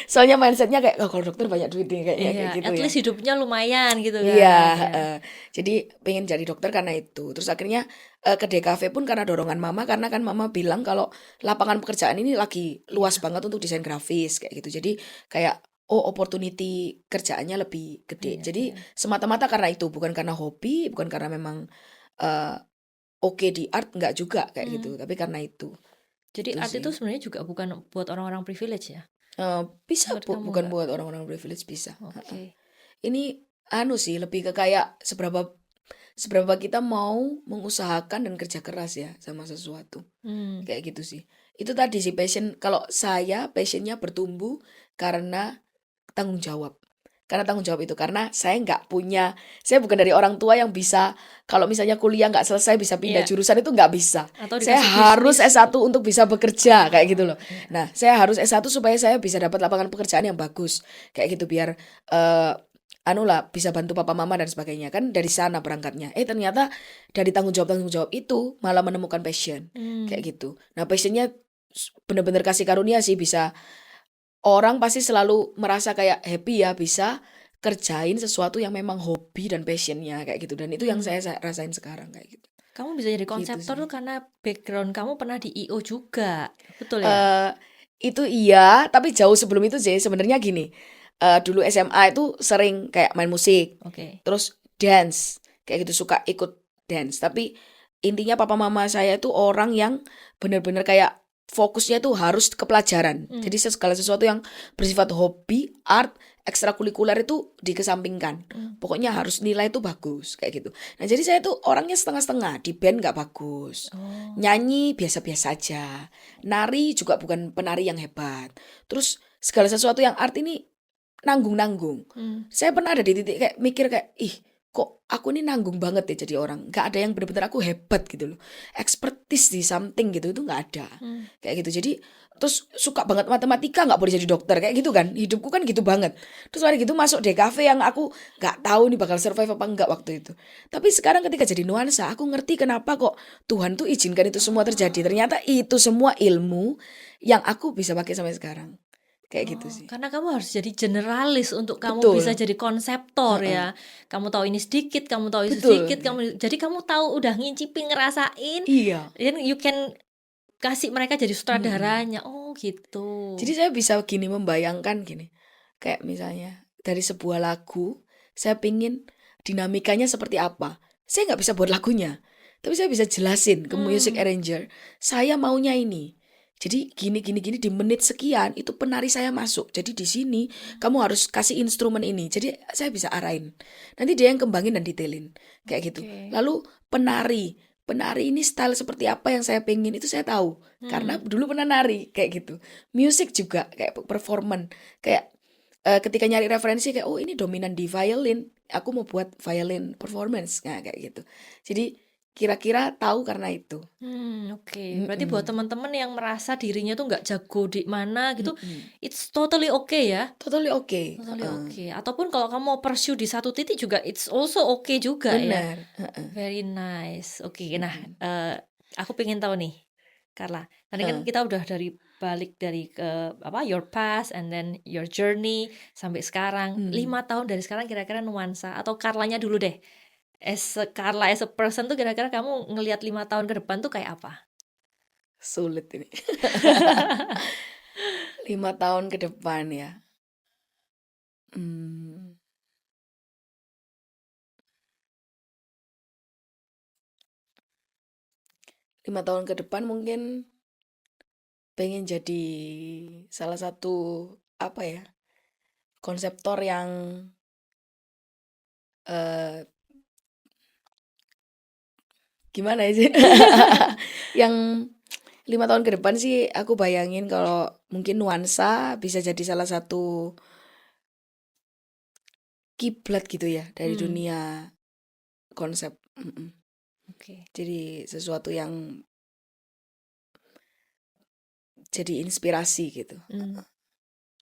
Soalnya mindsetnya kayak kalau dokter banyak duit nih kayaknya kayak gitu at ya. least hidupnya lumayan gitu kan. Iya, jadi pengen jadi dokter karena itu. Terus akhirnya ke DKV pun karena dorongan mama, karena kan mama bilang kalau lapangan pekerjaan ini lagi luas banget untuk desain grafis kayak gitu. Jadi kayak opportunity kerjaannya lebih gede. Jadi semata-mata karena itu, bukan karena hobi, bukan karena memang oke di art, enggak juga kayak gitu, tapi karena itu. Jadi Gitu art sih. itu sebenarnya juga bukan buat orang-orang privilege ya. Bisa Menurut kamu bukan nggak? buat orang-orang privilege, bisa. Oke. Ini sih lebih ke kayak seberapa kita mau mengusahakan dan kerja keras ya sama sesuatu. Kayak gitu sih. Itu tadi sih passion. Kalau saya passionnya bertumbuh karena tanggung jawab. Karena tanggung jawab itu, karena saya bukan dari orang tua yang bisa kalau misalnya kuliah nggak selesai bisa pindah jurusan, itu nggak bisa. Atau Saya dikasih harus bisnis. S1 untuk bisa bekerja kayak gitu loh. Nah, saya harus S1 supaya saya bisa dapat lapangan pekerjaan yang bagus kayak gitu, biar bisa bantu papa mama dan sebagainya, kan dari sana berangkatnya. Ternyata dari tanggung jawab itu malah menemukan passion kayak gitu. Nah, passionnya bener-bener kasih karunia sih, bisa orang pasti selalu merasa kayak happy ya bisa kerjain sesuatu yang memang hobi dan passionnya kayak gitu, dan itu yang saya rasain sekarang kayak gitu. Kamu bisa jadi Gitu konseptor sih. tuh karena background kamu pernah di IO juga, betul ya? Eh itu iya, tapi jauh sebelum itu sih sebenarnya gini. Dulu SMA itu sering kayak main musik, Oke. terus dance, kayak gitu, suka ikut dance. Tapi intinya papa mama saya itu orang yang benar-benar kayak fokusnya tuh harus ke pelajaran. Jadi segala sesuatu yang bersifat hobi, art, ekstrakurikuler itu dikesampingkan. Pokoknya harus nilai itu bagus kayak gitu. Nah, jadi saya tuh orangnya setengah-setengah, di band nggak bagus, Oh. nyanyi biasa-biasa aja, nari juga bukan penari yang hebat. Terus segala sesuatu yang art ini nanggung-nanggung. Saya pernah ada di titik kayak mikir kayak, kok aku ini nanggung banget ya jadi orang. Gak ada yang benar-benar aku hebat gitu loh. Expertise di something gitu itu gak ada. Kayak gitu. Jadi terus suka banget matematika, gak boleh jadi dokter kayak gitu kan. Hidupku kan gitu banget. Terus hari gitu masuk DKV yang aku gak tahu nih bakal survive apa enggak waktu itu. Tapi sekarang ketika jadi nuansa, aku ngerti kenapa kok Tuhan tuh izinkan itu semua terjadi. Ternyata itu semua ilmu yang aku bisa pakai sampai sekarang. Kayak gitu sih. Karena kamu harus jadi generalis untuk kamu Betul. bisa jadi konseptor ya. Kamu tahu ini sedikit, kamu tahu itu Betul. sedikit, jadi kamu tahu udah ngincipin, ngerasain, Iya. then you can kasih mereka jadi sutradaranya. Oh gitu. Jadi saya bisa gini membayangkan gini, kayak misalnya dari sebuah lagu, saya pingin dinamikanya seperti apa. Saya nggak bisa buat lagunya, tapi saya bisa jelasin ke music arranger, saya maunya ini. Jadi gini di menit sekian itu penari saya masuk. Jadi di sini kamu harus kasih instrumen ini. Jadi saya bisa arahin. Nanti dia yang kembangin dan detailin kayak gitu. Lalu penari ini style seperti apa yang saya pengen itu saya tahu karena dulu pernah nari kayak gitu. Musik juga kayak performance, kayak ketika nyari referensi kayak ini dominan di violin, aku mau buat violin performance kayak gitu. Jadi kira-kira tahu karena itu. Oke. Berarti buat teman-teman yang merasa dirinya tuh nggak jago di mana gitu, it's totally okay ya. Totally okay. Totally okay. Ataupun kalau kamu mau pursue di satu titik juga it's also okay juga ya. Benar. Very nice. Oke. Nah, aku pengen tahu nih, Carla. Tadi kan kita udah balik dari ke your past and then your journey sampai sekarang. 5 tahun dari sekarang kira-kira nuansa atau Carlanya dulu deh. Carla as a person tuh kira-kira kamu ngelihat 5 tahun ke depan tuh kayak apa? Sulit ini. 5 tahun ke depan ya. 5 tahun ke depan mungkin pengen jadi salah satu konseptor yang gimana ya sih? Yang 5 tahun ke depan sih aku bayangin kalau mungkin nuansa bisa jadi salah satu kiblat gitu ya dari dunia konsep. Oke. Jadi sesuatu yang jadi inspirasi gitu.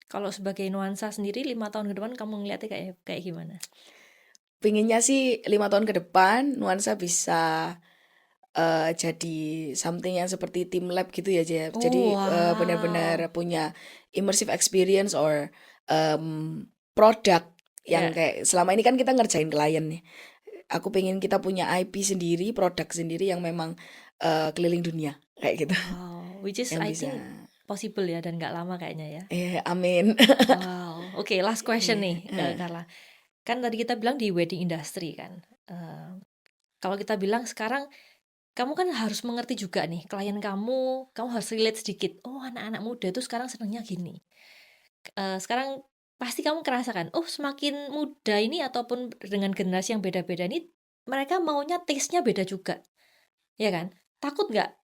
Kalau sebagai nuansa sendiri 5 tahun ke depan kamu ngeliatnya kayak gimana? Pinginnya sih 5 tahun ke depan nuansa bisa jadi something yang seperti Team Lab gitu ya, Jeb. Jadi benar-benar punya immersive experience or produk yang kayak selama ini kan kita ngerjain klien nih. Aku pengen kita punya IP sendiri, produk sendiri yang memang keliling dunia kayak gitu. Which is Yang I bisa. think possible ya dan nggak lama kayaknya ya. Amin. Wow. Oke, last question nih, Carla. Kan tadi kita bilang di wedding industry kan. Kalau kita bilang sekarang kamu kan harus mengerti juga nih klien kamu harus relate sedikit. Oh, anak-anak muda tuh sekarang senangnya gini. Sekarang pasti kamu kerasakan, semakin muda ini ataupun dengan generasi yang beda-beda ini mereka maunya taste-nya beda juga. Ya kan? Takut nggak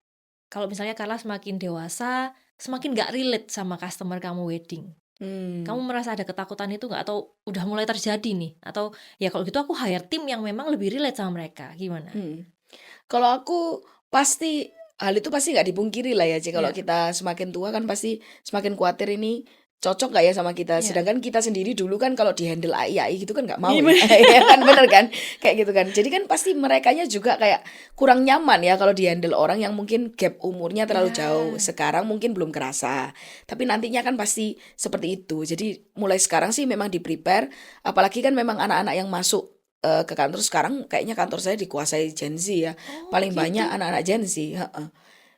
kalau misalnya Carla semakin dewasa, semakin nggak relate sama customer kamu wedding? Kamu merasa ada ketakutan itu nggak? Atau udah mulai terjadi nih? Atau ya kalau gitu aku hire tim yang memang lebih relate sama mereka. Gimana? Kalau aku pasti hal itu pasti nggak dipungkiri lah ya, Ci. Kalau kita semakin tua kan pasti semakin khawatir ini cocok nggak ya sama kita. Iya. Sedangkan kita sendiri dulu kan kalau di-handle AI gitu kan nggak mau Iya, ya. Iya kan, bener kan? Kayak gitu kan. Jadi kan pasti merekanya juga kayak kurang nyaman ya kalau di-handle orang yang mungkin gap umurnya terlalu Ya. jauh. Sekarang mungkin belum kerasa, tapi nantinya kan pasti seperti itu. Jadi mulai sekarang sih memang di-prepare, apalagi kan memang anak-anak yang masuk ke kantor sekarang, kayaknya kantor saya dikuasai Gen Z ya. Oh, Paling gitu. banyak anak-anak Gen Z, heeh.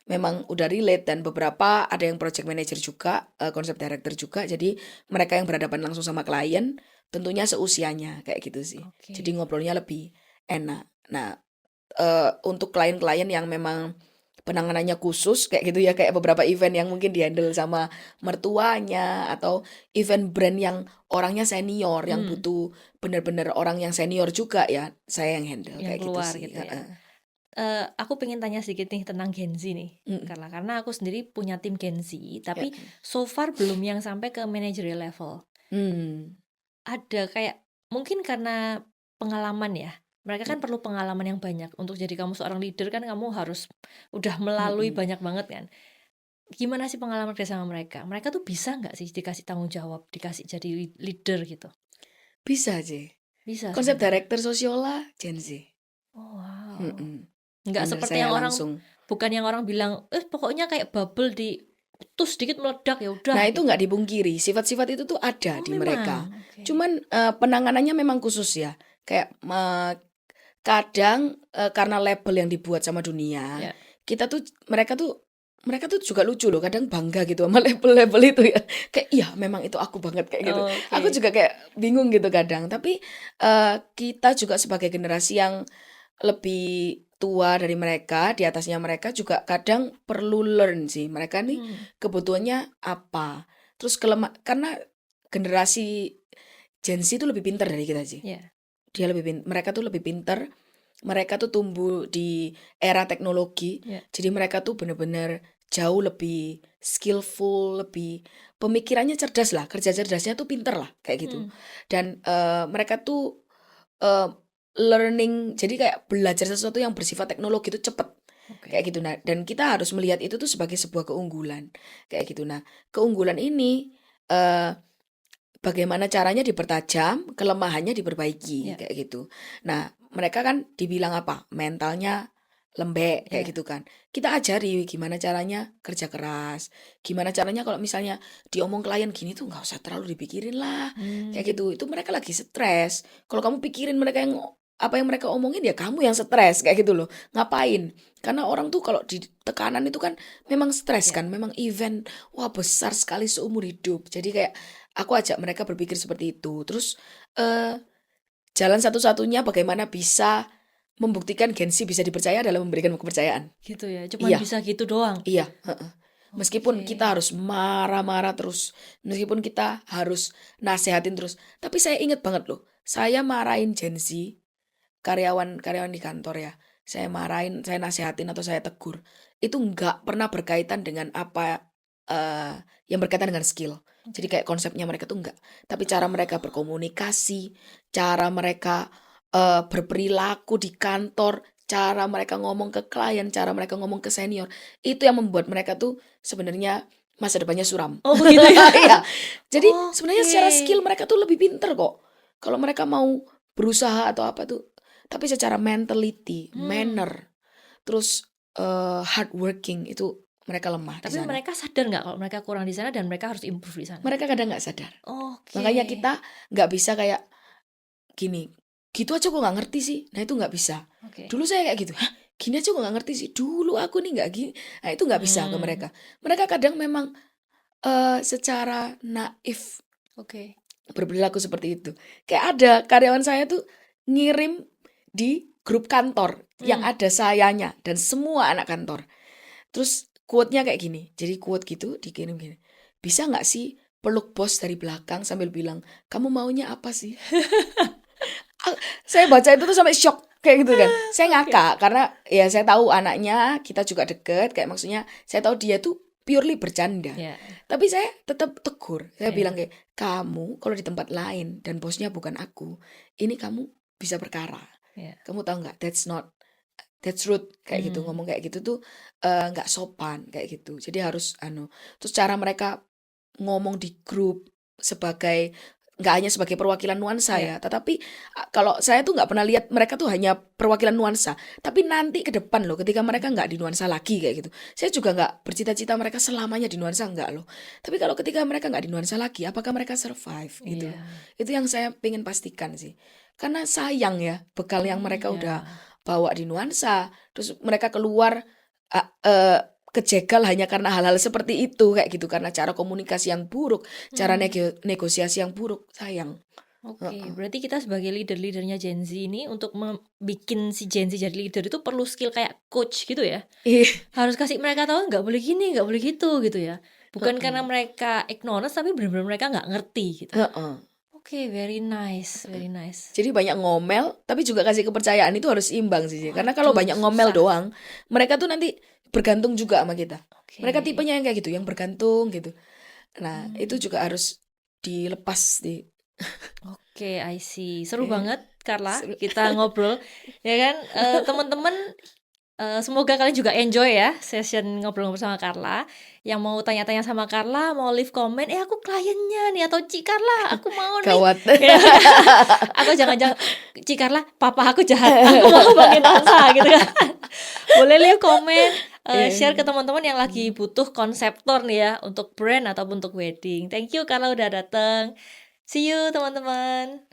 Memang udah relate, dan beberapa ada yang project manager juga, konsep director juga. Jadi mereka yang berhadapan langsung sama klien tentunya seusianya kayak gitu sih. Oke. Jadi ngobrolnya lebih enak. Nah, untuk klien-klien yang memang penanganannya khusus kayak gitu ya, kayak beberapa event yang mungkin dihandle sama mertuanya, atau event brand yang orangnya senior yang Hmm, butuh bener-bener orang yang senior juga ya, saya yang handle yang kayak gitu keluar sih. gitu ya. Heeh. Aku pengen tanya sedikit nih tentang Gen Z nih. Mm. Karena aku sendiri punya tim Gen Z, Ya. tapi so far belum yang sampai ke managerial level. Hmm. Ada kayak mungkin karena pengalaman ya. Mereka kan Mm. perlu pengalaman yang banyak. Untuk jadi kamu seorang leader kan kamu harus udah melalui Mm-mm. banyak banget kan. Gimana sih pengalaman kerja sama mereka? Mereka tuh bisa nggak sih dikasih tanggung jawab, dikasih jadi leader gitu? Bisa sih. Bisa Konsep sebenarnya. director Sosiola Gen Z. Oh, wow. Mm-mm. Nggak Handle seperti saya yang orang, langsung. bukan yang orang bilang, pokoknya kayak bubble di terus sedikit meledak ya udah Nah itu gitu. nggak dipungkiri, sifat-sifat itu tuh ada Oh, di mereka. memang. Oke. Cuman penanganannya memang khusus ya. Kayak kadang karena label yang dibuat sama dunia, Ya. mereka tuh juga lucu loh. Kadang bangga gitu sama label-label itu ya. Kayak iya memang itu aku banget kayak gitu. Aku Oke. juga kayak bingung gitu kadang. Tapi kita juga sebagai generasi yang lebih tua dari mereka, di atasnya mereka juga kadang perlu learn sih. Mereka nih Hmm. kebutuhannya apa. Terus karena generasi Gen Z itu lebih pintar dari kita sih. Ya. Mereka tuh lebih pintar. Mereka tuh tumbuh di era teknologi. Ya. Jadi mereka tuh bener-bener jauh lebih skillful, lebih pemikirannya cerdas lah, kerja cerdasnya tuh pinter lah kayak gitu. Hmm. Dan mereka tuh learning, jadi kayak belajar sesuatu yang bersifat teknologi itu cepet Oke. kayak gitu. Nah, dan kita harus melihat itu tuh sebagai sebuah keunggulan kayak gitu. Nah, keunggulan ini bagaimana caranya dipertajam, kelemahannya diperbaiki Ya. kayak gitu. Nah, mereka kan dibilang apa? Mentalnya lembek kayak Ya. gitu kan. Kita ajari gimana caranya kerja keras, gimana caranya kalau misalnya diomong klien gini tuh nggak usah terlalu dipikirin lah kayak Hmm. gitu. Itu mereka lagi stres. Kalau kamu pikirin mereka yang apa yang mereka omongin, ya kamu yang stres kayak gitu loh. Ngapain? Karena orang tuh kalau di tekanan itu kan memang stres Ya. kan, memang event wah besar sekali seumur hidup. Jadi kayak aku ajak mereka berpikir seperti itu. Terus jalan satu-satunya bagaimana bisa membuktikan Gen Z bisa dipercaya adalah memberikan kepercayaan. Gitu ya. Cuman Iya, bisa gitu doang. iya, heeh. Meskipun Oke. kita harus marah-marah terus, meskipun kita harus nasehatin terus, tapi saya inget banget loh, saya marahin Gen Z, karyawan-karyawan di kantor ya, saya marahin, saya nasehatin atau saya tegur, itu nggak pernah berkaitan dengan apa yang berkaitan dengan skill. Jadi kayak konsepnya mereka tuh enggak, tapi cara mereka berkomunikasi, cara mereka berperilaku di kantor, cara mereka ngomong ke klien, cara mereka ngomong ke senior, itu yang membuat mereka tuh sebenarnya masa depannya suram. Oh begitu ya. Iya. Jadi sebenarnya secara Oke. skill mereka tuh lebih pinter kok. Kalau mereka mau berusaha atau apa tuh, tapi secara mentality, Hmm. manner, terus hardworking itu mereka lemah di Tapi sana. mereka sadar nggak kalau mereka kurang di sana dan mereka harus improve di sana? Mereka kadang nggak sadar. Oke. Makanya kita nggak bisa kayak gini, gitu aja kok nggak ngerti sih. Nah itu nggak bisa. Oke. Dulu saya kayak gitu, hah gini aja kok nggak ngerti sih. Dulu aku nih nggak gini. Nah itu nggak bisa ke mereka. Mereka kadang memang secara naif Oke. berperilaku seperti itu. Kayak ada karyawan saya tuh ngirim di grup kantor yang ada sayanya dan semua anak kantor. Terus quote-nya kayak gini. Jadi quote gitu dikirim gini. Bisa nggak sih peluk bos dari belakang sambil bilang, kamu maunya apa sih? Saya baca itu tuh sampai shock kayak gitu kan. Saya ngakak karena ya saya tahu anaknya, kita juga deket, kayak maksudnya saya tahu dia tuh purely bercanda. Ya. Tapi saya tetap tegur. Saya Iya. bilang kayak, kamu kalau di tempat lain dan bosnya bukan aku, ini kamu bisa perkara. Ya. Kamu tahu nggak? That's rude kayak gitu. Ngomong kayak gitu tuh nggak sopan kayak gitu. Jadi harus terus cara mereka ngomong di grup sebagai nggak hanya sebagai perwakilan nuansa ya, tetapi kalau saya tuh nggak pernah lihat mereka tuh hanya perwakilan nuansa, tapi nanti ke depan loh, ketika mereka nggak di nuansa lagi kayak gitu, saya juga nggak bercita-cita mereka selamanya di nuansa, nggak loh. Tapi kalau ketika mereka nggak di nuansa lagi, apakah mereka survive gitu? Iya. Itu yang saya pengen pastikan sih, karena sayang ya bekal yang mereka Iya. udah bawa di nuansa, terus mereka keluar kejegal hanya karena hal-hal seperti itu kayak gitu, karena cara komunikasi yang buruk, cara negosiasi yang buruk, sayang. Oke, berarti kita sebagai leader-leadernya Gen Z ini untuk bikin si Gen Z jadi leader itu perlu skill kayak coach gitu ya. Ih, Harus kasih mereka tahu nggak boleh gini, nggak boleh gitu ya. Bukan karena mereka ignorance tapi benar-benar mereka nggak ngerti gitu. heeh. Oke, very nice, very nice. Jadi banyak ngomel, tapi juga kasih kepercayaan itu harus imbang sih. Karena kalau Waduh, banyak ngomel susah. doang, mereka tuh nanti bergantung juga sama kita. Oke. Mereka tipenya yang kayak gitu, yang bergantung gitu. Nah, itu juga harus dilepas di. Oke, I see. Seru Oke. banget, Carla. Seru. Kita ngobrol, ya kan? Teman-teman, semoga kalian juga enjoy ya session ngobrol-ngobrol sama Carla. Yang mau tanya-tanya sama Carla, mau leave comment, aku kliennya nih, atau Ci Carla, aku mau nih. Gawat. Ya. Aku jangan-jangan, Ci Carla, papa aku jahat, aku mau bangun nuansa gitu kan. Boleh leave comment, share ke teman-teman yang lagi butuh konseptor nih ya, untuk brand ataupun untuk wedding. Thank you Carla udah datang. See you teman-teman.